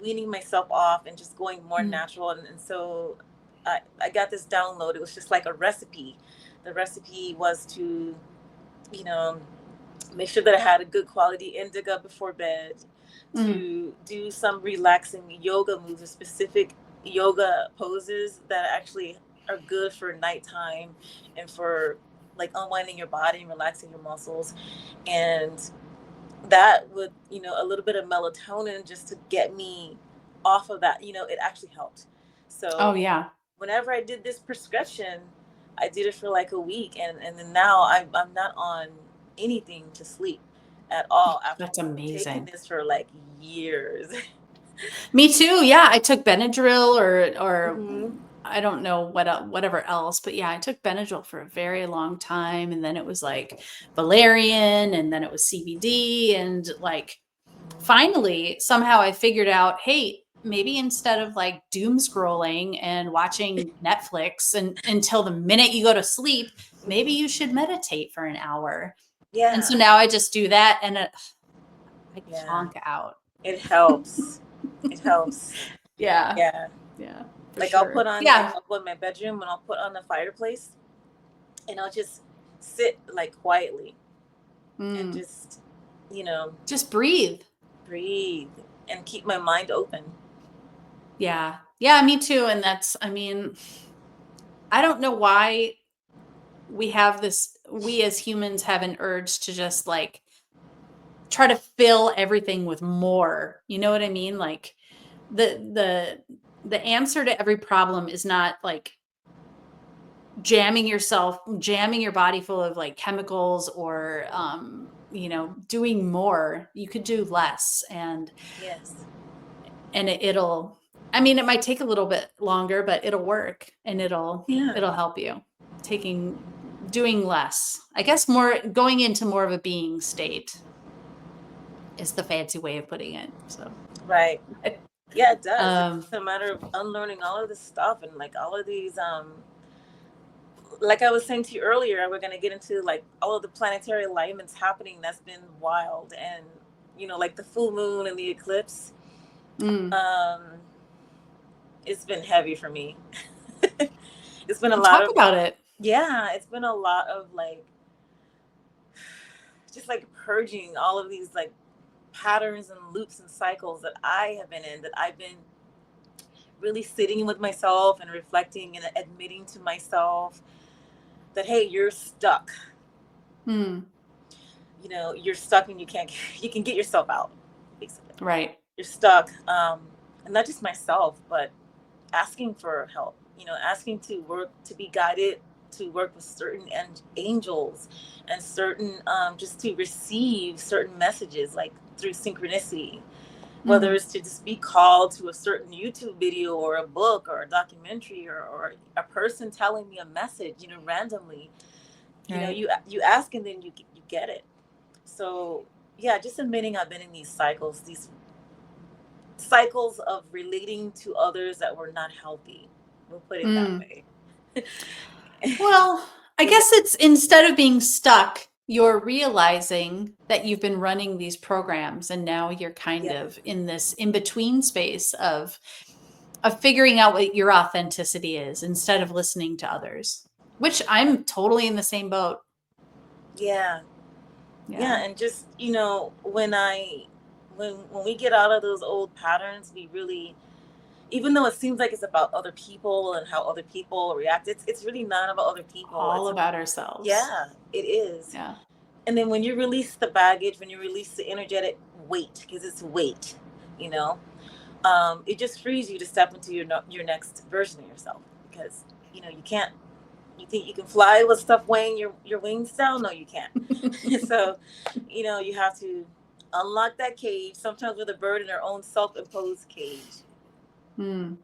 weaning myself off and just going more Hmm. natural. And so I got this download. It was just like a recipe. The recipe was to, you know, make sure that I had a good quality indica before bed, Mm. to do some relaxing yoga moves, or specific yoga poses that actually are good for nighttime and for like unwinding your body and relaxing your muscles. And that would, a little bit of melatonin just to get me off of that, it actually helped. Oh So yeah. whenever I did this prescription, I did it for like a week, and then now I'm not on anything to sleep at all after That's taking amazing. this for like years. Me too. Yeah, I took Benadryl or Hmm. I don't know whatever else, but yeah, I took Benadryl for a very long time, and then it was like valerian, and then it was CBD, and like finally somehow I figured out, hey, maybe instead of like doom scrolling and watching Netflix and until the minute you go to sleep, maybe you should meditate for an hour. And so Yeah, now I just do that, and I yeah, conk out. it helps. It helps. Yeah. Yeah, Yeah, for like I'll sure. put on, like Yeah. I'll go in my bedroom and I'll put on the fireplace, and I'll just sit like quietly and Mm. just, you know, Just breathe. breathe and keep my mind open. Yeah. Yeah, me too. And that's, I mean, I don't know why we as humans have an urge to just like try to fill everything with more. You know what I mean? Like the answer to every problem is not like jamming your body full of like chemicals or doing more. You could do less, Yes. and it'll, I mean, it might take a little bit longer, but it'll work, and Yeah. it'll help you. Taking Doing less. I guess more going into more of a being state is the fancy way of putting it. So, Right. Yeah, it does. It's um just a matter of unlearning all of this stuff, and like all of these like I was saying to you earlier, we're gonna get into like all of the planetary alignments happening. That's been wild. And like the full moon and the eclipse. mm, Um it's been heavy for me. It's been a lot talk of, about it. yeah, it's been a lot of like just like purging all of these like patterns and loops and cycles that I have been in, that I've been really sitting with myself and reflecting and admitting to myself that, hey, you're stuck. Mm, You're stuck, and you can get yourself out, basically. right. You're stuck. And not just myself, but asking for help, asking to be guided, to work with certain angels, and certain, just to receive certain messages, like through synchronicity, whether Mm, it's to just be called to a certain YouTube video or a book or a documentary, or a person telling me a message, randomly. right. You ask, and then you get it. So yeah, just admitting I've been in these cycles of relating to others that were not healthy. We'll put it that Mm. way. Well, I Yeah. guess it's instead of being stuck, you're realizing that you've been running these programs, and now you're kind Yeah. of in this in between space of figuring out what your authenticity is instead of listening to others, which I'm totally in the same boat. Yeah. Yeah. Yeah. And just, when we get out of those old patterns, we really, even though it seems like it's about other people and how other people react, it's really not about other people. All about ourselves. Yeah, it is. Yeah. And then when you release the baggage, when you release the energetic weight, because it's weight, you know, it just frees you to step into your next version of yourself. Because you can't. You think you can fly with stuff weighing your wings down? No, you can't. So, you have to unlock that cage. Sometimes with a bird in their own self-imposed cage. Mm,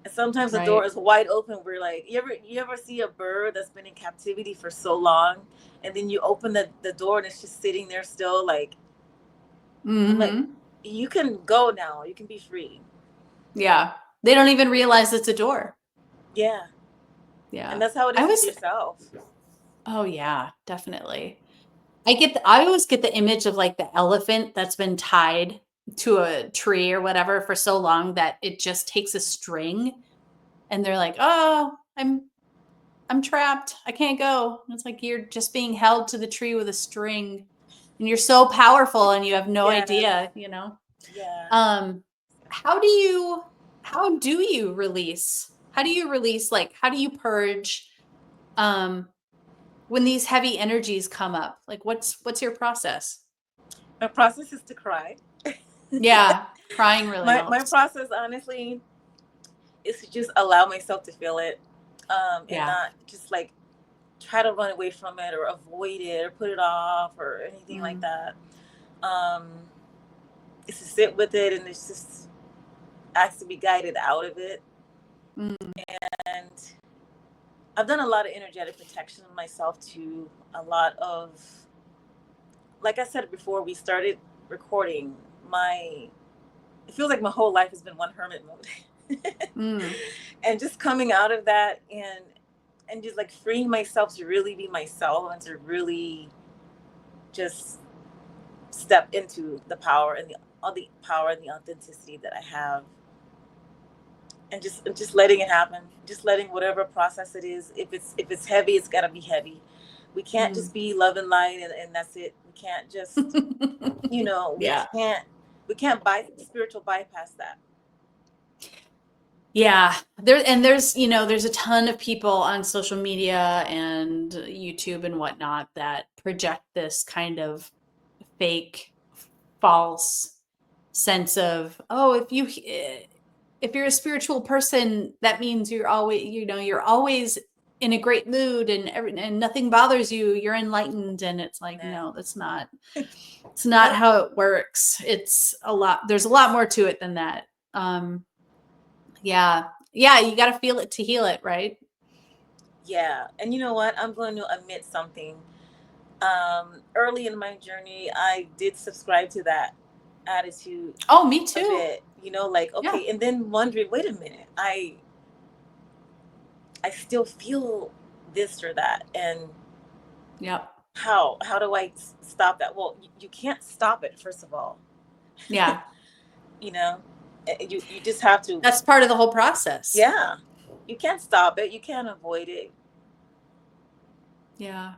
And sometimes the door right. is wide open. We're like, you ever see a bird that's been in captivity for so long, and then you open the door and it's just sitting there still, like, I'm like, Hmm. you can go now. You can be free. Yeah. They don't even realize it's a door. Yeah. And Yeah. that's how it I is with was, yourself. oh yeah, definitely. I always get the image of like the elephant that's been tied to a tree or whatever for so long that it just takes a string and they're like, oh, I'm trapped. I can't go. And it's like you're just being held to the tree with a string, and you're so powerful and you have no Yeah. idea, Yeah. How do you release? How do you release, like, how do you purge when these heavy energies come up? Like, what's your process? My process is to cry. Yeah, crying really My helps. process, honestly, is to just allow myself to feel it, and Yeah. not just like try to run away from it or avoid it or put it off or anything like Mm. that. Um, it's to sit with it, and it's just ask to be guided out of it. Mm. And I've done a lot of energetic protection of myself to a lot of, like I said before we started recording, my it feels like my whole life has been one hermit mode. Mm. And just coming out of that, and just like freeing myself to really be myself and to really just step into the power and all the power and the authenticity that I have, and just letting it happen, just letting whatever process it is, if it's heavy, it's got to be heavy. We can't Mm. just be love and light, and that's it. We can't just, we Yeah. can't spiritual bypass that. Yeah. There's a ton of people on social media and YouTube and whatnot that project this kind of fake, false sense of, oh, if you're a spiritual person, that means you're always in a great mood, and nothing bothers you. You're enlightened, and it's like, Nah. no, that's not. It's not Nope. how it works. It's a lot. There's a lot more to it than that. Yeah. Yeah, you got to feel it to heal it, right? Yeah, and you know what? I'm going to admit something. Early in my journey, I did subscribe to that attitude Oh, me a too. bit. Like, Yeah. okay, and then wondering, wait a minute, I still feel this or that, and Yep. how do I stop that? Well, you can't stop it, first of all. Yeah. you know, you just have to. That's part of the whole process. Yeah, you can't stop it. You can't avoid it. Yeah,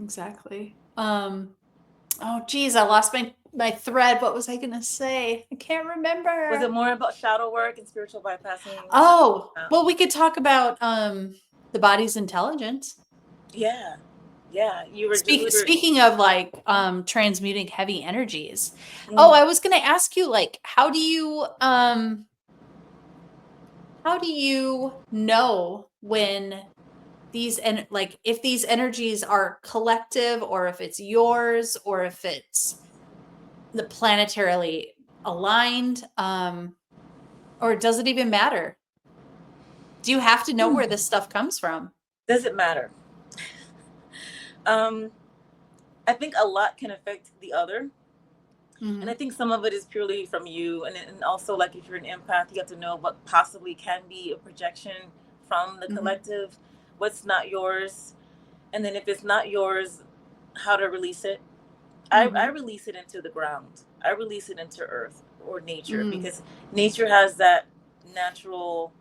exactly. Oh geez, I lost my thread. What was I gonna say? I can't Was it remember. more about shadow work and spiritual bypassing? Oh, Uh, well, we could talk about the body's intelligence. yeah, yeah. We were. Speaking of, like, transmuting heavy energies. Oh, Mm. I was gonna ask you, like, how do you know when like, if these energies are collective, or if it's yours, or if it's the planetarily aligned, or does it even matter? Do you have to know where this stuff comes from? Does it matter? Um, I think a lot can affect the other. And I Mhm. think some of it is purely from you. And also, like, if you're an empath, you have to know what possibly can be a projection from the Mhm. collective, what's not yours. And then if it's not yours, how to release it. I Mhm. release it into the ground, I release it into earth or nature, Mm. because nature has that natural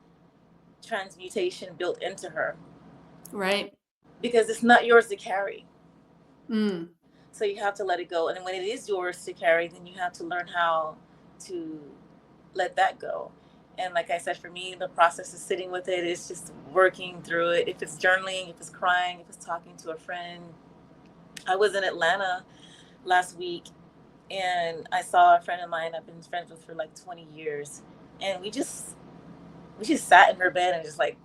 transmutation built into her, Right. because it's not yours to carry. Mm. So you have to let it go. And when it is yours to carry, then you have to learn how to let that go. And like I said, for me, the process of sitting with it is just working through it. If it's journaling, if it's crying, if it's talking to a friend. I was in Atlanta last week, and I saw a friend of mine I've been friends with for like 20 years. And we just sat in her bed and just like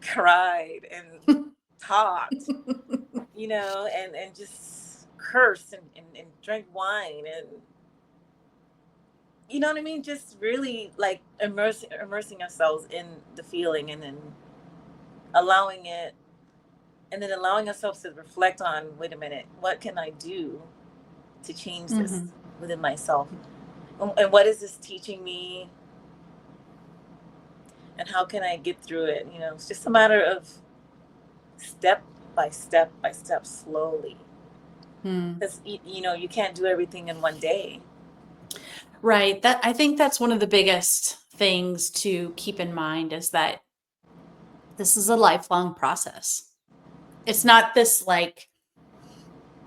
cried and talked, and just cursed, and drank wine, and you know what I mean? Just really like immersing ourselves in the feeling, and then allowing it, and then allowing ourselves to reflect on, wait a minute, what can I do to change this Mhm. within myself? And what is this teaching me? And how can I get through it? It's just a matter of step by step, slowly. Mm. Because, you can't do everything in one day. Right. I think that's one of the biggest things to keep in mind, is that this is a lifelong process. It's not this like,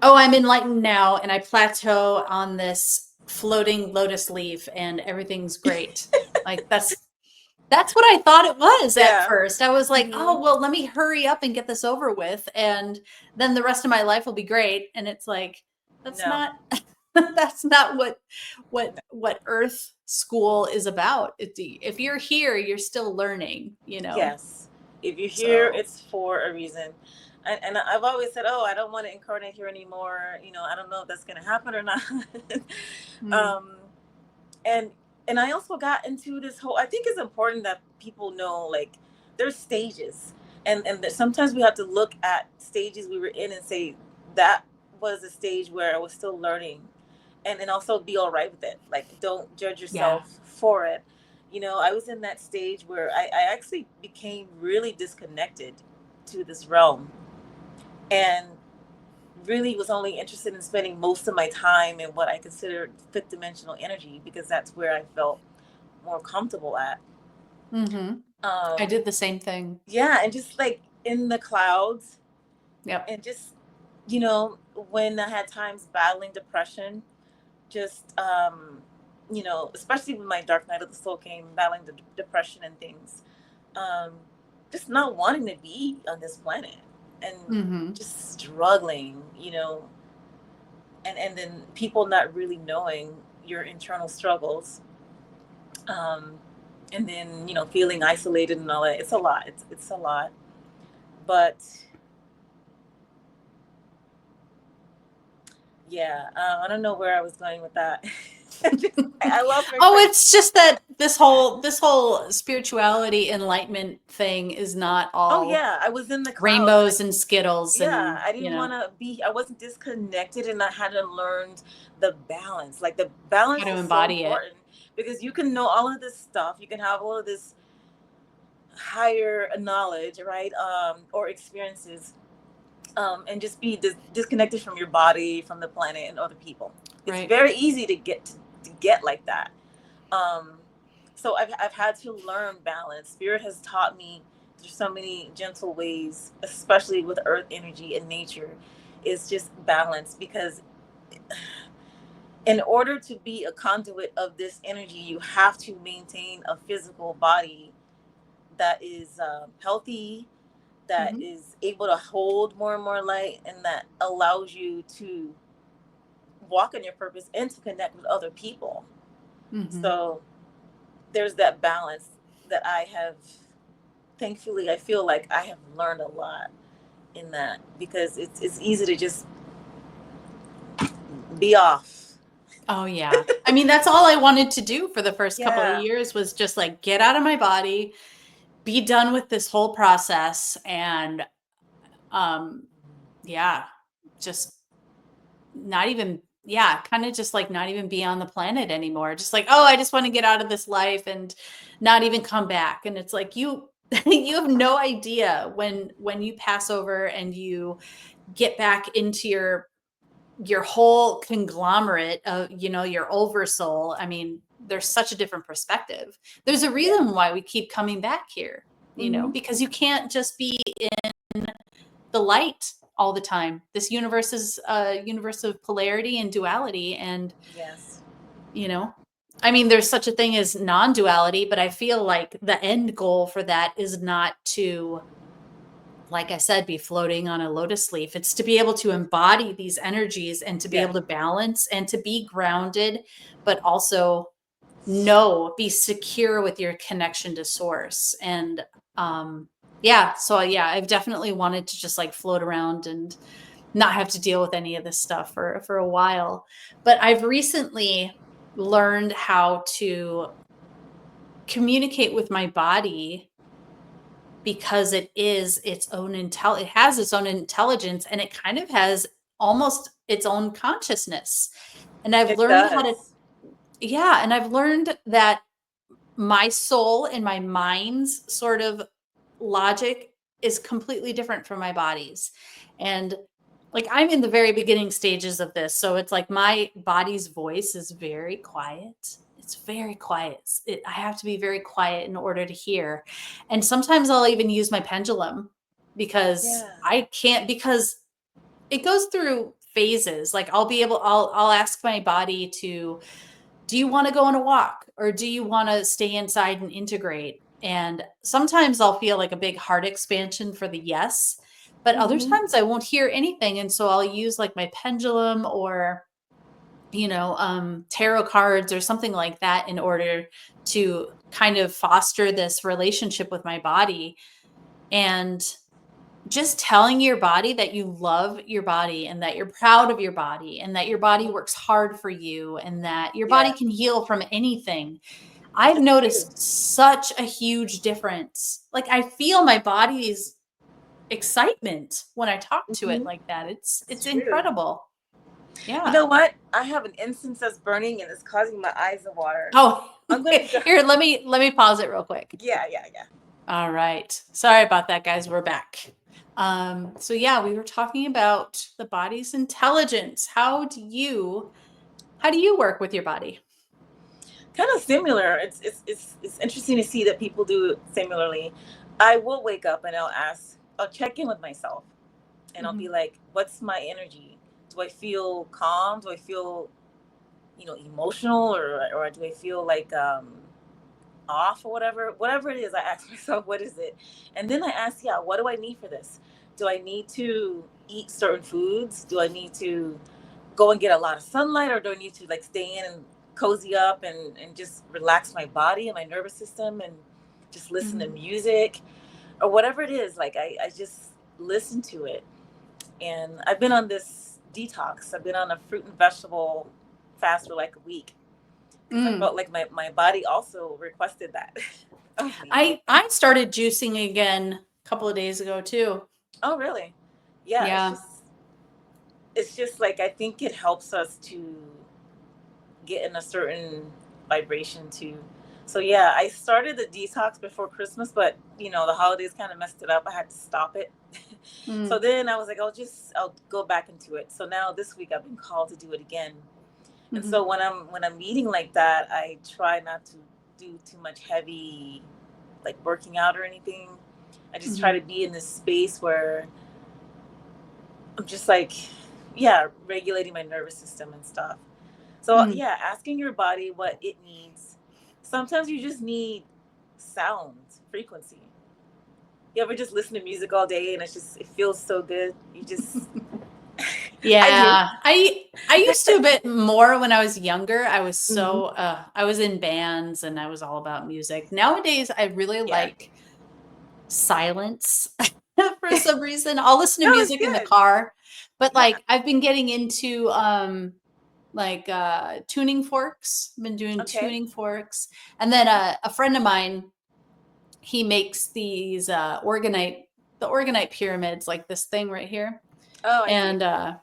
oh, I'm enlightened now and I plateau on this floating lotus leaf and everything's great. Like that's what I thought it was at Yeah. first. I was like, Hmm. oh, well, let me hurry up and get this over with. And then the rest of my life will be great. And it's like, that's No. not, that's not what Earth school is about. If you're here, you're still learning, Yes. If you're here, So, it's for a reason. And I've always said, oh, I don't want to incarnate here anymore. I don't know if that's going to happen or not. mm, um, and and I also got into this whole. I think it's important that people know, like, there's stages, and that sometimes we have to look at stages we were in and say that was a stage where I was still learning, and also be all right with it. Like, don't judge yeah. yourself for it. I was in that stage where I actually became really disconnected to this realm, and really was only interested in spending most of my time in what I considered fifth dimensional energy, because that's where I felt more comfortable at. Mm-hmm. I Um, did the same thing. yeah, and just like in the clouds, Yep. and just when I had times battling depression, just especially when my dark night of the soul came, battling the depression and things, um, just not wanting to be on this planet and Mm-hmm. just struggling, and then people not really knowing your internal struggles, um, and then feeling isolated and all that. It's a lot. It's a lot, but yeah, I don't know where I was going with that. I lost my Oh, train. it's just that this whole spirituality enlightenment thing is not Oh all yeah, I was in the clouds, and rainbows and skittles yeah, and, I didn't want to be. I wasn't disconnected, and I had to learn the balance. Like, the how balance to is so embody it. important, because you can know all of this stuff, you can have all of this higher knowledge, right? Or experiences, and just be disconnected from your body, from the planet, and other people. It's Right. very easy to get like that. Um, so I've had to learn balance. Spirit has taught me through so many gentle ways, especially with earth energy and nature, is just balance. Because in order to be a conduit of this energy, you have to maintain a physical body that is healthy, that Mm-hmm. is able to hold more and more light, and that allows you to walk in your purpose and to connect with other people. Mm-hmm. So there's that balance that I have. Thankfully, I feel like I have learned a lot in that, because it's easy to just be off. Oh yeah. I mean, that's all I wanted to do for the first couple of Yeah. years was just like get out of my body, be done with this whole process and um yeah, just not even yeah, kind of just like not even be on the planet anymore. Just like, oh, I just want to get out of this life and not even come back. And it's like you you have no idea when you pass over and you get back into your whole conglomerate of, your oversoul. I mean, there's such a different perspective. There's a Yeah. reason why we keep coming back here, Hmm. because you can't just be the light all the time. This universe is a universe of polarity and duality. And, Yes. you know, I mean, there's such a thing as non duality, but I feel like the end goal for that is not to, like I said, be floating on a lotus leaf. It's to be able to embody these energies and to be Yeah. able to balance and to be grounded, but also be secure with your connection to source. And yeah, so yeah, I've definitely wanted to just like float around and not have to deal with any of this stuff for a while. But I've recently learned how to communicate with my body because it has its own intelligence and it kind of has almost its own consciousness. And I've It learned how to does. yeah, and I've learned that my soul and my mind's sort of logic is completely different from my body's. And like I'm in the very beginning stages of this. So it's like my body's voice is very quiet. It's very quiet. I have to be very quiet in order to hear. And sometimes I'll even use my pendulum because Yeah. I can't, because it goes through phases. Like I'll ask my body to, do you want to go on a walk or do you want to stay inside and integrate? And sometimes I'll feel like a big heart expansion for the yes, but other Mm-hmm. times I won't hear anything. And so I'll use like my pendulum or, tarot cards or something like that in order to kind of foster this relationship with my body. And just telling your body that you love your body and that you're proud of your body and that your body works hard for you and that your body Yeah, can heal from anything. I've it's true. noticed such a huge difference. Like I feel my body's excitement when I talk to it Mm-hmm. like that. It's It's true. incredible. You Yeah. know what? I have an incense that's burning and it's causing my eyes to water. Oh, I'm gonna go. here, let me pause it real quick. Yeah, yeah, yeah. All right. Sorry about that, guys. We're back. So yeah, we were talking about the body's intelligence. How do you work with your body? Kind of similar. It's interesting to see that people do it similarly. I will wake up and I'll check in with myself, and I'll be Mhm. like, what's my energy? Do I feel calm? Do I feel, emotional, or do I feel like off or whatever it is? I ask myself, what is it? And then I ask, yeah, what do I need for this? Do I need to eat certain foods? Do I need to go and get a lot of sunlight, or do I need to like stay in and cozy up and just relax my body and my nervous system and just listen to Mhm. music or whatever it is? Like I just listen to it. And I've been on this detox. I've been on a fruit and vegetable fast for like a week because I Mm. felt like my body also requested that of me. I started juicing again a couple of days ago too. Oh, really? Yeah, Yeah. it's just like I think it helps us to get in a certain vibration too. So yeah, I started the detox before Christmas, but the holidays kind of messed it up. I had to stop it. So Mm. then I was like, I'll go back into it. So now this week I've been called to do it again. And Mhm. so when I'm eating like that, I try not to do too much heavy like working out or anything. I just try Mhm. to be in this space where I'm just like, yeah, regulating my nervous system and stuff. So Mm. yeah, asking your body what it needs. Sometimes you just need sound, frequency. You ever just listen to music all day and it feels so good. You just I do. Yeah. I used to a bit more when I was younger. Hmm. I was in bands and I was all about music. Nowadays I really Yeah. like silence for some reason. I'll listen to No, it's music in the good. car, but Yeah. like I've been getting into tuning forks. I've been doing Okay. tuning forks. And then a friend of mine, he makes these the organite pyramids, like this thing right here. Oh, I see. And yeah,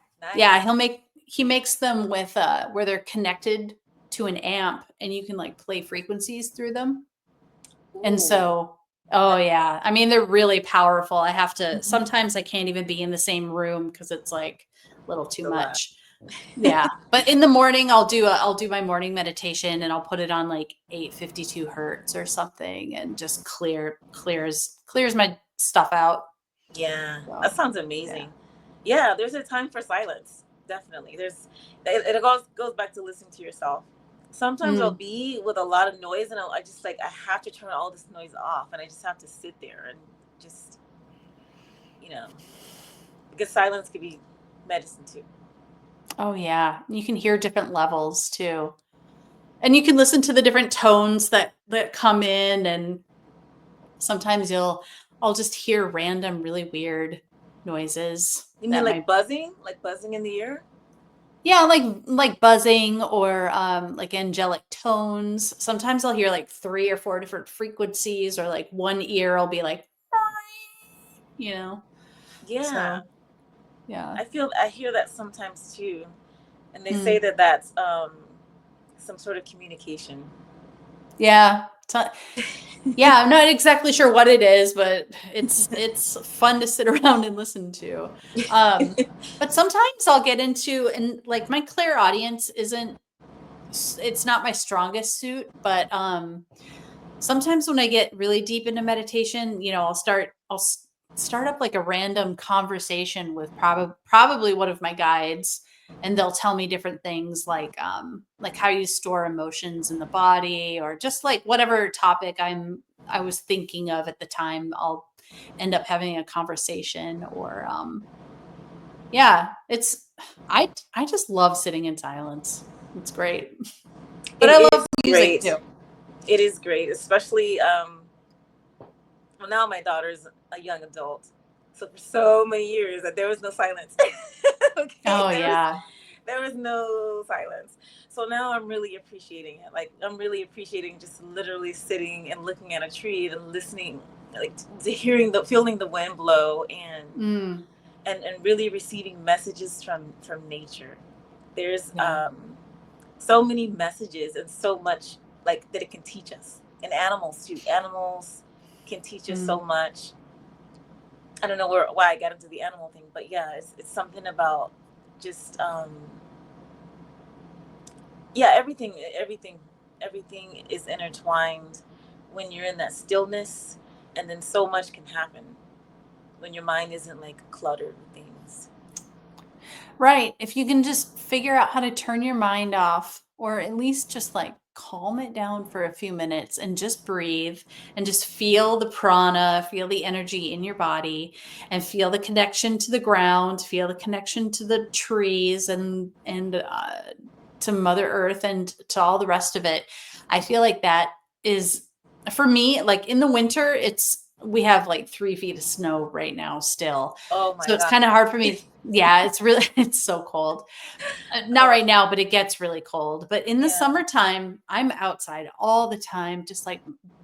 Nice. he makes them with where they're connected to an amp and you can like play frequencies through them. And Ooh. so, oh That, yeah, I mean, they're really powerful. I have to, mhm. sometimes I can't even be in the same room because it's like a little It's too a lot. much. Yeah. But in the morning, I'll do my morning meditation and I'll put it on like 852 hertz or something and just clears my stuff out. Yeah, that So, sounds yeah. amazing. Yeah, there's a time for silence. Definitely. It goes back to listening to yourself. Sometimes I'll Mm. be with a lot of noise and I just like I have to turn all this noise off and I just have to sit there and just, you know, because silence could be medicine too. Oh yeah. You can hear different levels too. And you can listen to the different tones that come in, and sometimes I'll just hear random really weird noises You mean that my, like buzzing in the ear? yeah, like buzzing or like angelic tones. Sometimes I'll hear like 3 or 4 different frequencies, or like one ear will be like, you know. Yeah, So, yeah. I hear that sometimes too, and they say Mm. that that's some sort of communication. Yeah. Yeah, I'm not exactly sure what it is, but it's fun to sit around and listen to. But sometimes I'll get into, and like my clairaudience isn't it's not my strongest suit, but sometimes when I get really deep into meditation, start up like a random conversation with probably one of my guides, and they'll tell me different things like how you store emotions in the body, or just like whatever topic I was thinking of at the time. I'll end up having a conversation, or yeah, I just love sitting in silence. It's great. But It I is love music great. too. It is great, especially well, now my daughter's a young adult, so for so many years that there was no silence. Okay, Oh yeah. there was no silence. So now I'm really appreciating it. Like I'm really appreciating just literally sitting and looking at a tree and listening, like to hearing the feeling the wind blow, Mm, and really receiving messages from nature. There's yeah. so many messages and so much like that it can teach us. And animals too. Animals can teach us so Mm, much. I don't know why I got into the animal thing, but yeah, it's something about just yeah, everything is intertwined when you're in that stillness, and then so much can happen when your mind isn't like cluttered with things. right. If you can just figure out how to turn your mind off, or at least just like calm it down for a few minutes and just breathe and just feel the prana, feel the energy in your body, and feel the connection to the ground, feel the connection to the trees, and to Mother Earth and to all the rest of it. I feel like that is, for me, like in the winter, we have like 3 feet of snow right now still. Oh my So it's god. kind of hard for me. Yeah, it's really, it's so cold. Not Oh right now, but it gets really cold. But in the yeah. summertime, I'm outside all the time, just like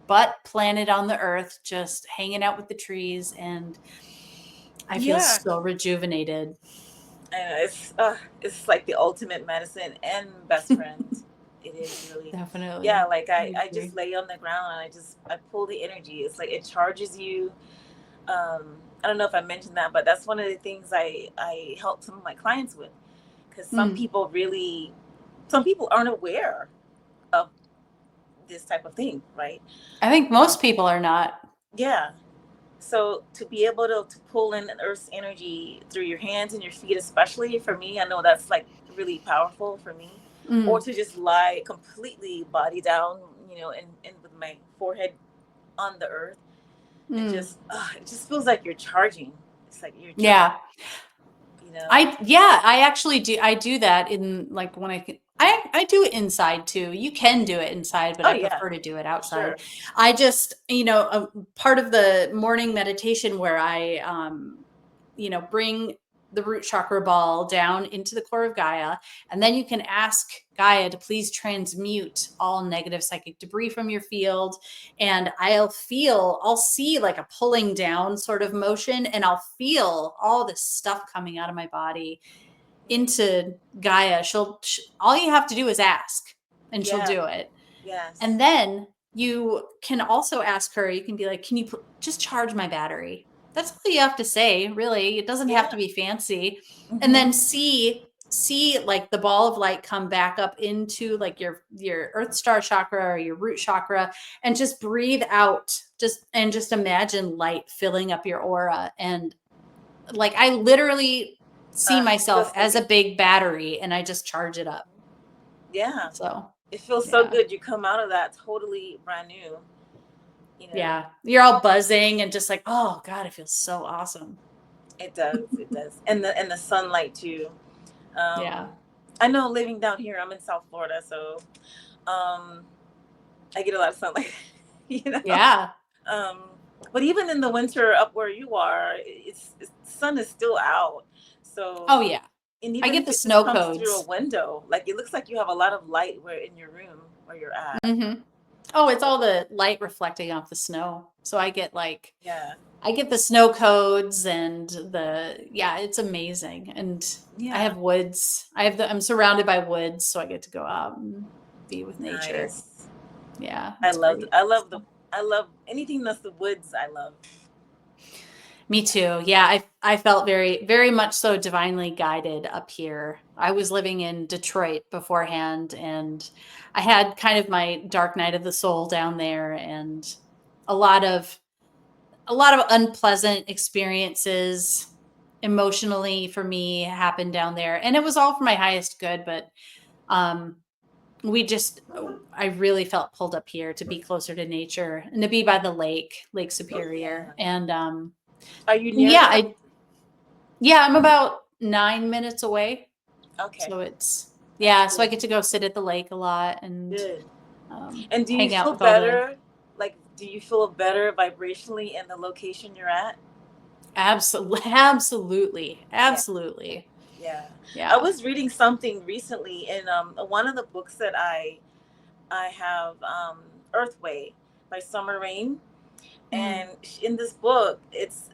butt planted on the earth, just hanging out with the trees. And I feel Yeah. so rejuvenated. And it's like the ultimate medicine and best friend. It is really, yeah. Definitely. Like I I agree. just lay on the ground and I pull the energy. It's like it charges you. I don't know if I mentioned that, but that's one of the things I help some of my clients with, because Mm. some people aren't aware of this type of thing, right? I think Um, most people are not. yeah. So to be able to pull in Earth's energy through your hands and your feet, especially for me, I know that's like really powerful for me. Or Mm. to just lie completely body down, and with my forehead on the earth, and Mm. just it just feels like you're charging. It's like you're charging, Yeah. you know. I actually do. I do that in like when I can. I do it inside too. You can do it inside, but Oh I yeah, prefer to do it for outside. sure. I just, part of the morning meditation where I, bring the root chakra ball down into the core of Gaia, and then you can ask Gaia to please transmute all negative psychic debris from your field. And I'll see like a pulling down sort of motion, and I'll feel all this stuff coming out of my body into Gaia. All you have to do is ask, and she'll Yeah. do it. Yes. And then you can also ask her, you can be like, can you just charge my battery? That's all you have to say, really. It doesn't have to Yeah. be fancy. And Hmm. then see like the ball of light come back up into like your earth star chakra or your root chakra, and just breathe out, just imagine light filling up your aura. And like I literally see It feels myself so as a good. big battery, and I just charge it up. Yeah. So, It feels so yeah. good. You come out of that totally brand new. You know. Yeah. You're all buzzing and just like, "Oh god, it feels so awesome." It does. It does. And the sunlight too. Um, Yeah. I know living down here, I'm in South Florida, so um, I get a lot of sunlight. You know. Yeah. Um, but even in the winter up where you are, the sun is still out. Oh, So, yeah. and I even get if the it just snow comes through a codes. window, like it looks like you have a lot of light where in your room where you're at. Mhm. Oh, it's all the light reflecting off the snow. So Yeah. I get the snow codes, and yeah, it's amazing. And I Yeah. have woods. I'm surrounded by woods, so I get to go out and be with nature. Nice. Yeah, I it's love great. I love the So I love anything that's the woods. I love. Me too. Yeah, I felt very, very much so divinely guided up here. I was living in Detroit beforehand, and I had kind of my dark night of the soul down there, and a lot of a lot of unpleasant experiences emotionally for me happened down there, and it was all for my highest good. But um, we just, I really felt pulled up here to be closer to nature and to be by the lake, Lake Yeah. Superior, and Are you near yeah, the lake? I'm about 9 minutes away. Okay, So it's, that's yeah, so I good. get to go sit at the lake a lot and Good. And do you hang out feel with all the better? Like, do you feel better vibrationally in the location you're at? absolutely, absolutely, Yeah. absolutely. Yeah. I Yeah. was reading something recently in one of the books that I have, Earthway by Summer Rain. Mm, And in this book, it's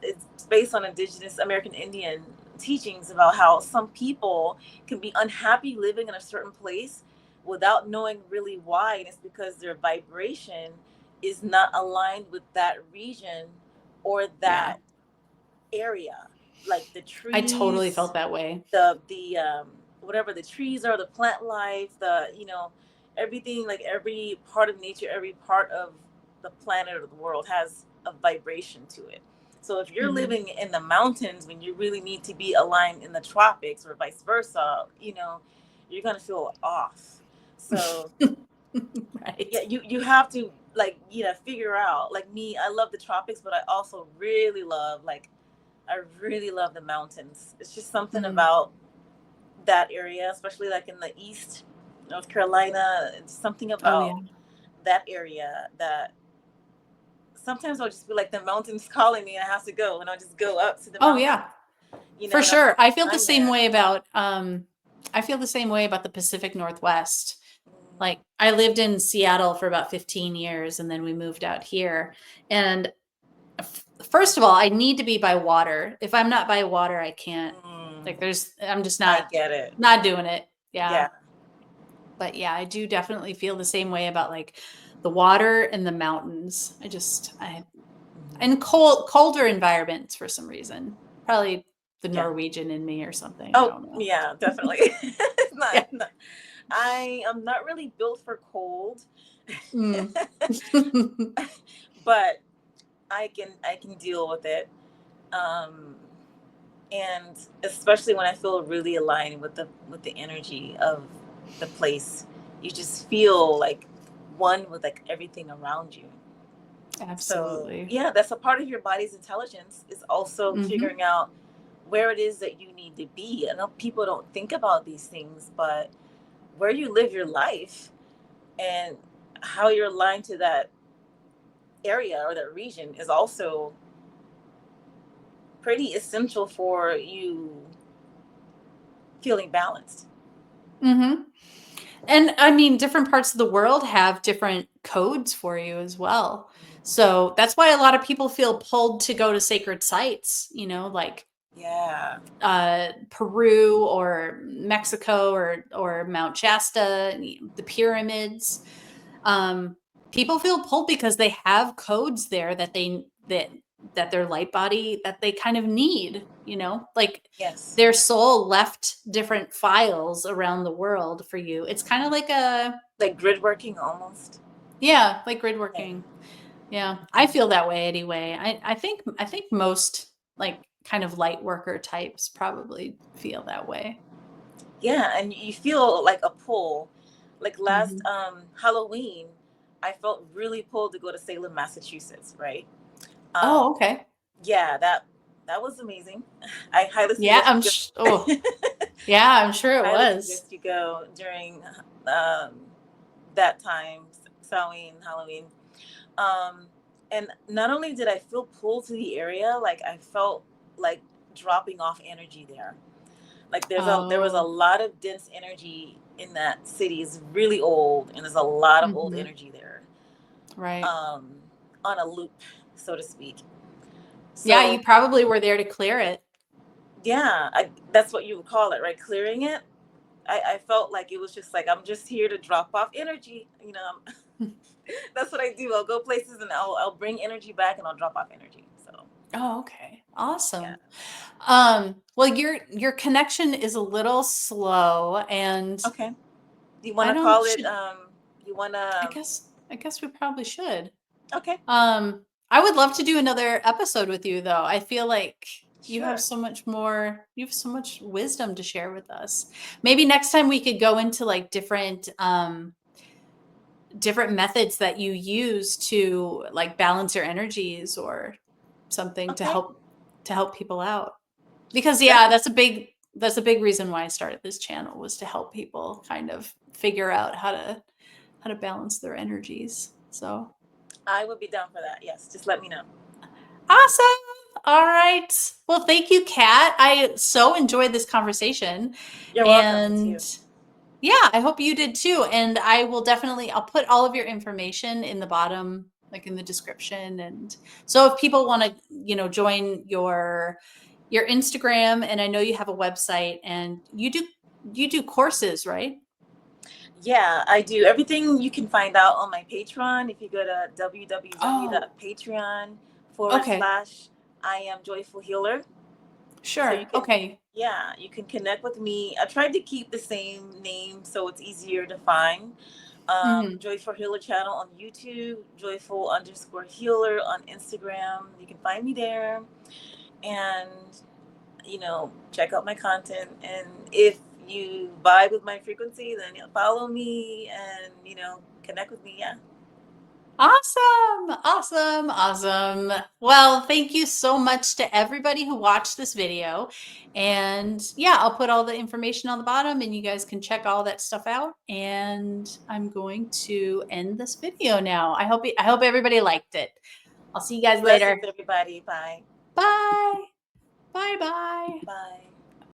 based on indigenous American Indian teachings about how some people can be unhappy living in a certain place without knowing really why. And it's because their vibration is not aligned with that region or yeah. that area, like the I totally trees, felt that way. the whatever the trees are, the plant life, the everything, like every part of nature, every part of the planet or the world has a vibration to it. So if you're Hmm. living in the mountains when you really need to be aligned in the tropics or vice versa, you're gonna feel off. So Right. yeah, you have to, like, figure out, like me, I love the tropics, but I also really love, like, I really love the mountains. It's just something Mm. about that area, especially like in the East, North Carolina. It's something Oh yeah. about that area that sometimes I'll just be like, the mountains calling me and I have to go, and I'll just go up to the Oh mountain, yeah. For and I'll sure. spend I feel the time same there. way about I feel the same way about the Pacific Northwest. Mm, Like I lived in Seattle for about 15 years and then we moved out here. And first of all, I need to be by water. If I'm not by water, I can't, mm, like I'm just I not get it. doing it. Yeah. Yeah. But yeah, I do definitely feel the same way about like the water and the mountains. I and Mhm. colder environments for some reason. Probably the Yeah. Norwegian in me or something. I Oh, don't know. yeah, definitely. It's Yeah. not, I am not really built for cold, Mm. but I can deal with it. Um, and especially when I feel really aligned with the energy of the place, you just feel like one with, like, everything around you. So Absolutely. yeah, that's a part of your body's intelligence, is also Mhm. figuring out where it is that you need to be. I know people don't think about these things, but where you live your life and how you're aligned to that area or that region is also pretty essential for you feeling balanced. Mhm. And I mean, different parts of the world have different codes for you as well. So that's why a lot of people feel pulled to go to sacred sites, like Yeah. Peru or Mexico or Mount Shasta, and the pyramids. Um, People feel pulled because they have codes there that their light body that they kind of need, like Yes. their soul left different files around the world for you. It's kind of like Like grid working almost. yeah, like grid Yeah. working. Yeah, I feel that way anyway. I think most like kind of light worker types probably feel that way. Yeah, and you feel like a pull. Like last Mhm. Halloween, I felt really pulled to go to Salem, Massachusetts, right? Um, Oh, okay. yeah, that was amazing. I highly Yeah, suggest you oh, go. yeah, I'm sure it Highly was. suggest you go during um, that time, Samhain, Halloween. Um, and not only did I feel pulled to the area, like I felt like dropping off energy there. Like there was a Oh, lot of dense energy in that city. It's really old, and there's a lot of old mhm, energy there, right. um, on a loop, so to speak. Yeah, you So probably were there to clear it. yeah, that's what you would call it, right? Clearing it. I felt like it was just like, I'm just here to drop off energy. That's what I do. I'll go places and I'll bring energy back and I'll drop off energy. So Oh, okay. Yeah. Awesome. Well, your connection is a little slow, and Okay. You want I to don't call it? should You want I to? guess I guess we probably should. Okay. I would love to do another episode with you though. I feel like Sure. you have so much wisdom to share with us. Maybe next time we could go into like different methods that you use to like balance your energies or something Okay. to help people out. Because yeah, Definitely. that's a big reason why I started this channel, was to help people kind of figure out how to balance their energies. So I would be down for that. Yes. Just let me know. awesome. All right. Well, thank you, Kat. I so enjoyed this conversation. You're welcome. Me And too. yeah, I hope you did too. And I will definitely, I'll put all of your information in the bottom, like in the description. And so if people want to, join your Instagram, and I know you have a website, and you do courses, right? Yeah, I do. Everything you can find out on my Patreon. If you go to Oh, www.patreon okay. / I am joyful healer. So you Sure. can, Okay. yeah, you can connect with me. I tried to keep the same name so it's easier to find. Hmm. Joyful Healer channel on YouTube, joyful_healer on Instagram. You can find me there, and check out my content. And if you vibe with my frequency, then you'll follow me and connect with me. Yeah. Awesome. Awesome. Awesome. Well, thank you so much to everybody who watched this video. And yeah, I'll put all the information on the bottom and you guys can check all that stuff out. And I'm going to end this video now. I hope everybody liked it. I'll see you guys Blessings, later. everybody. Bye. Bye. Bye bye. Bye.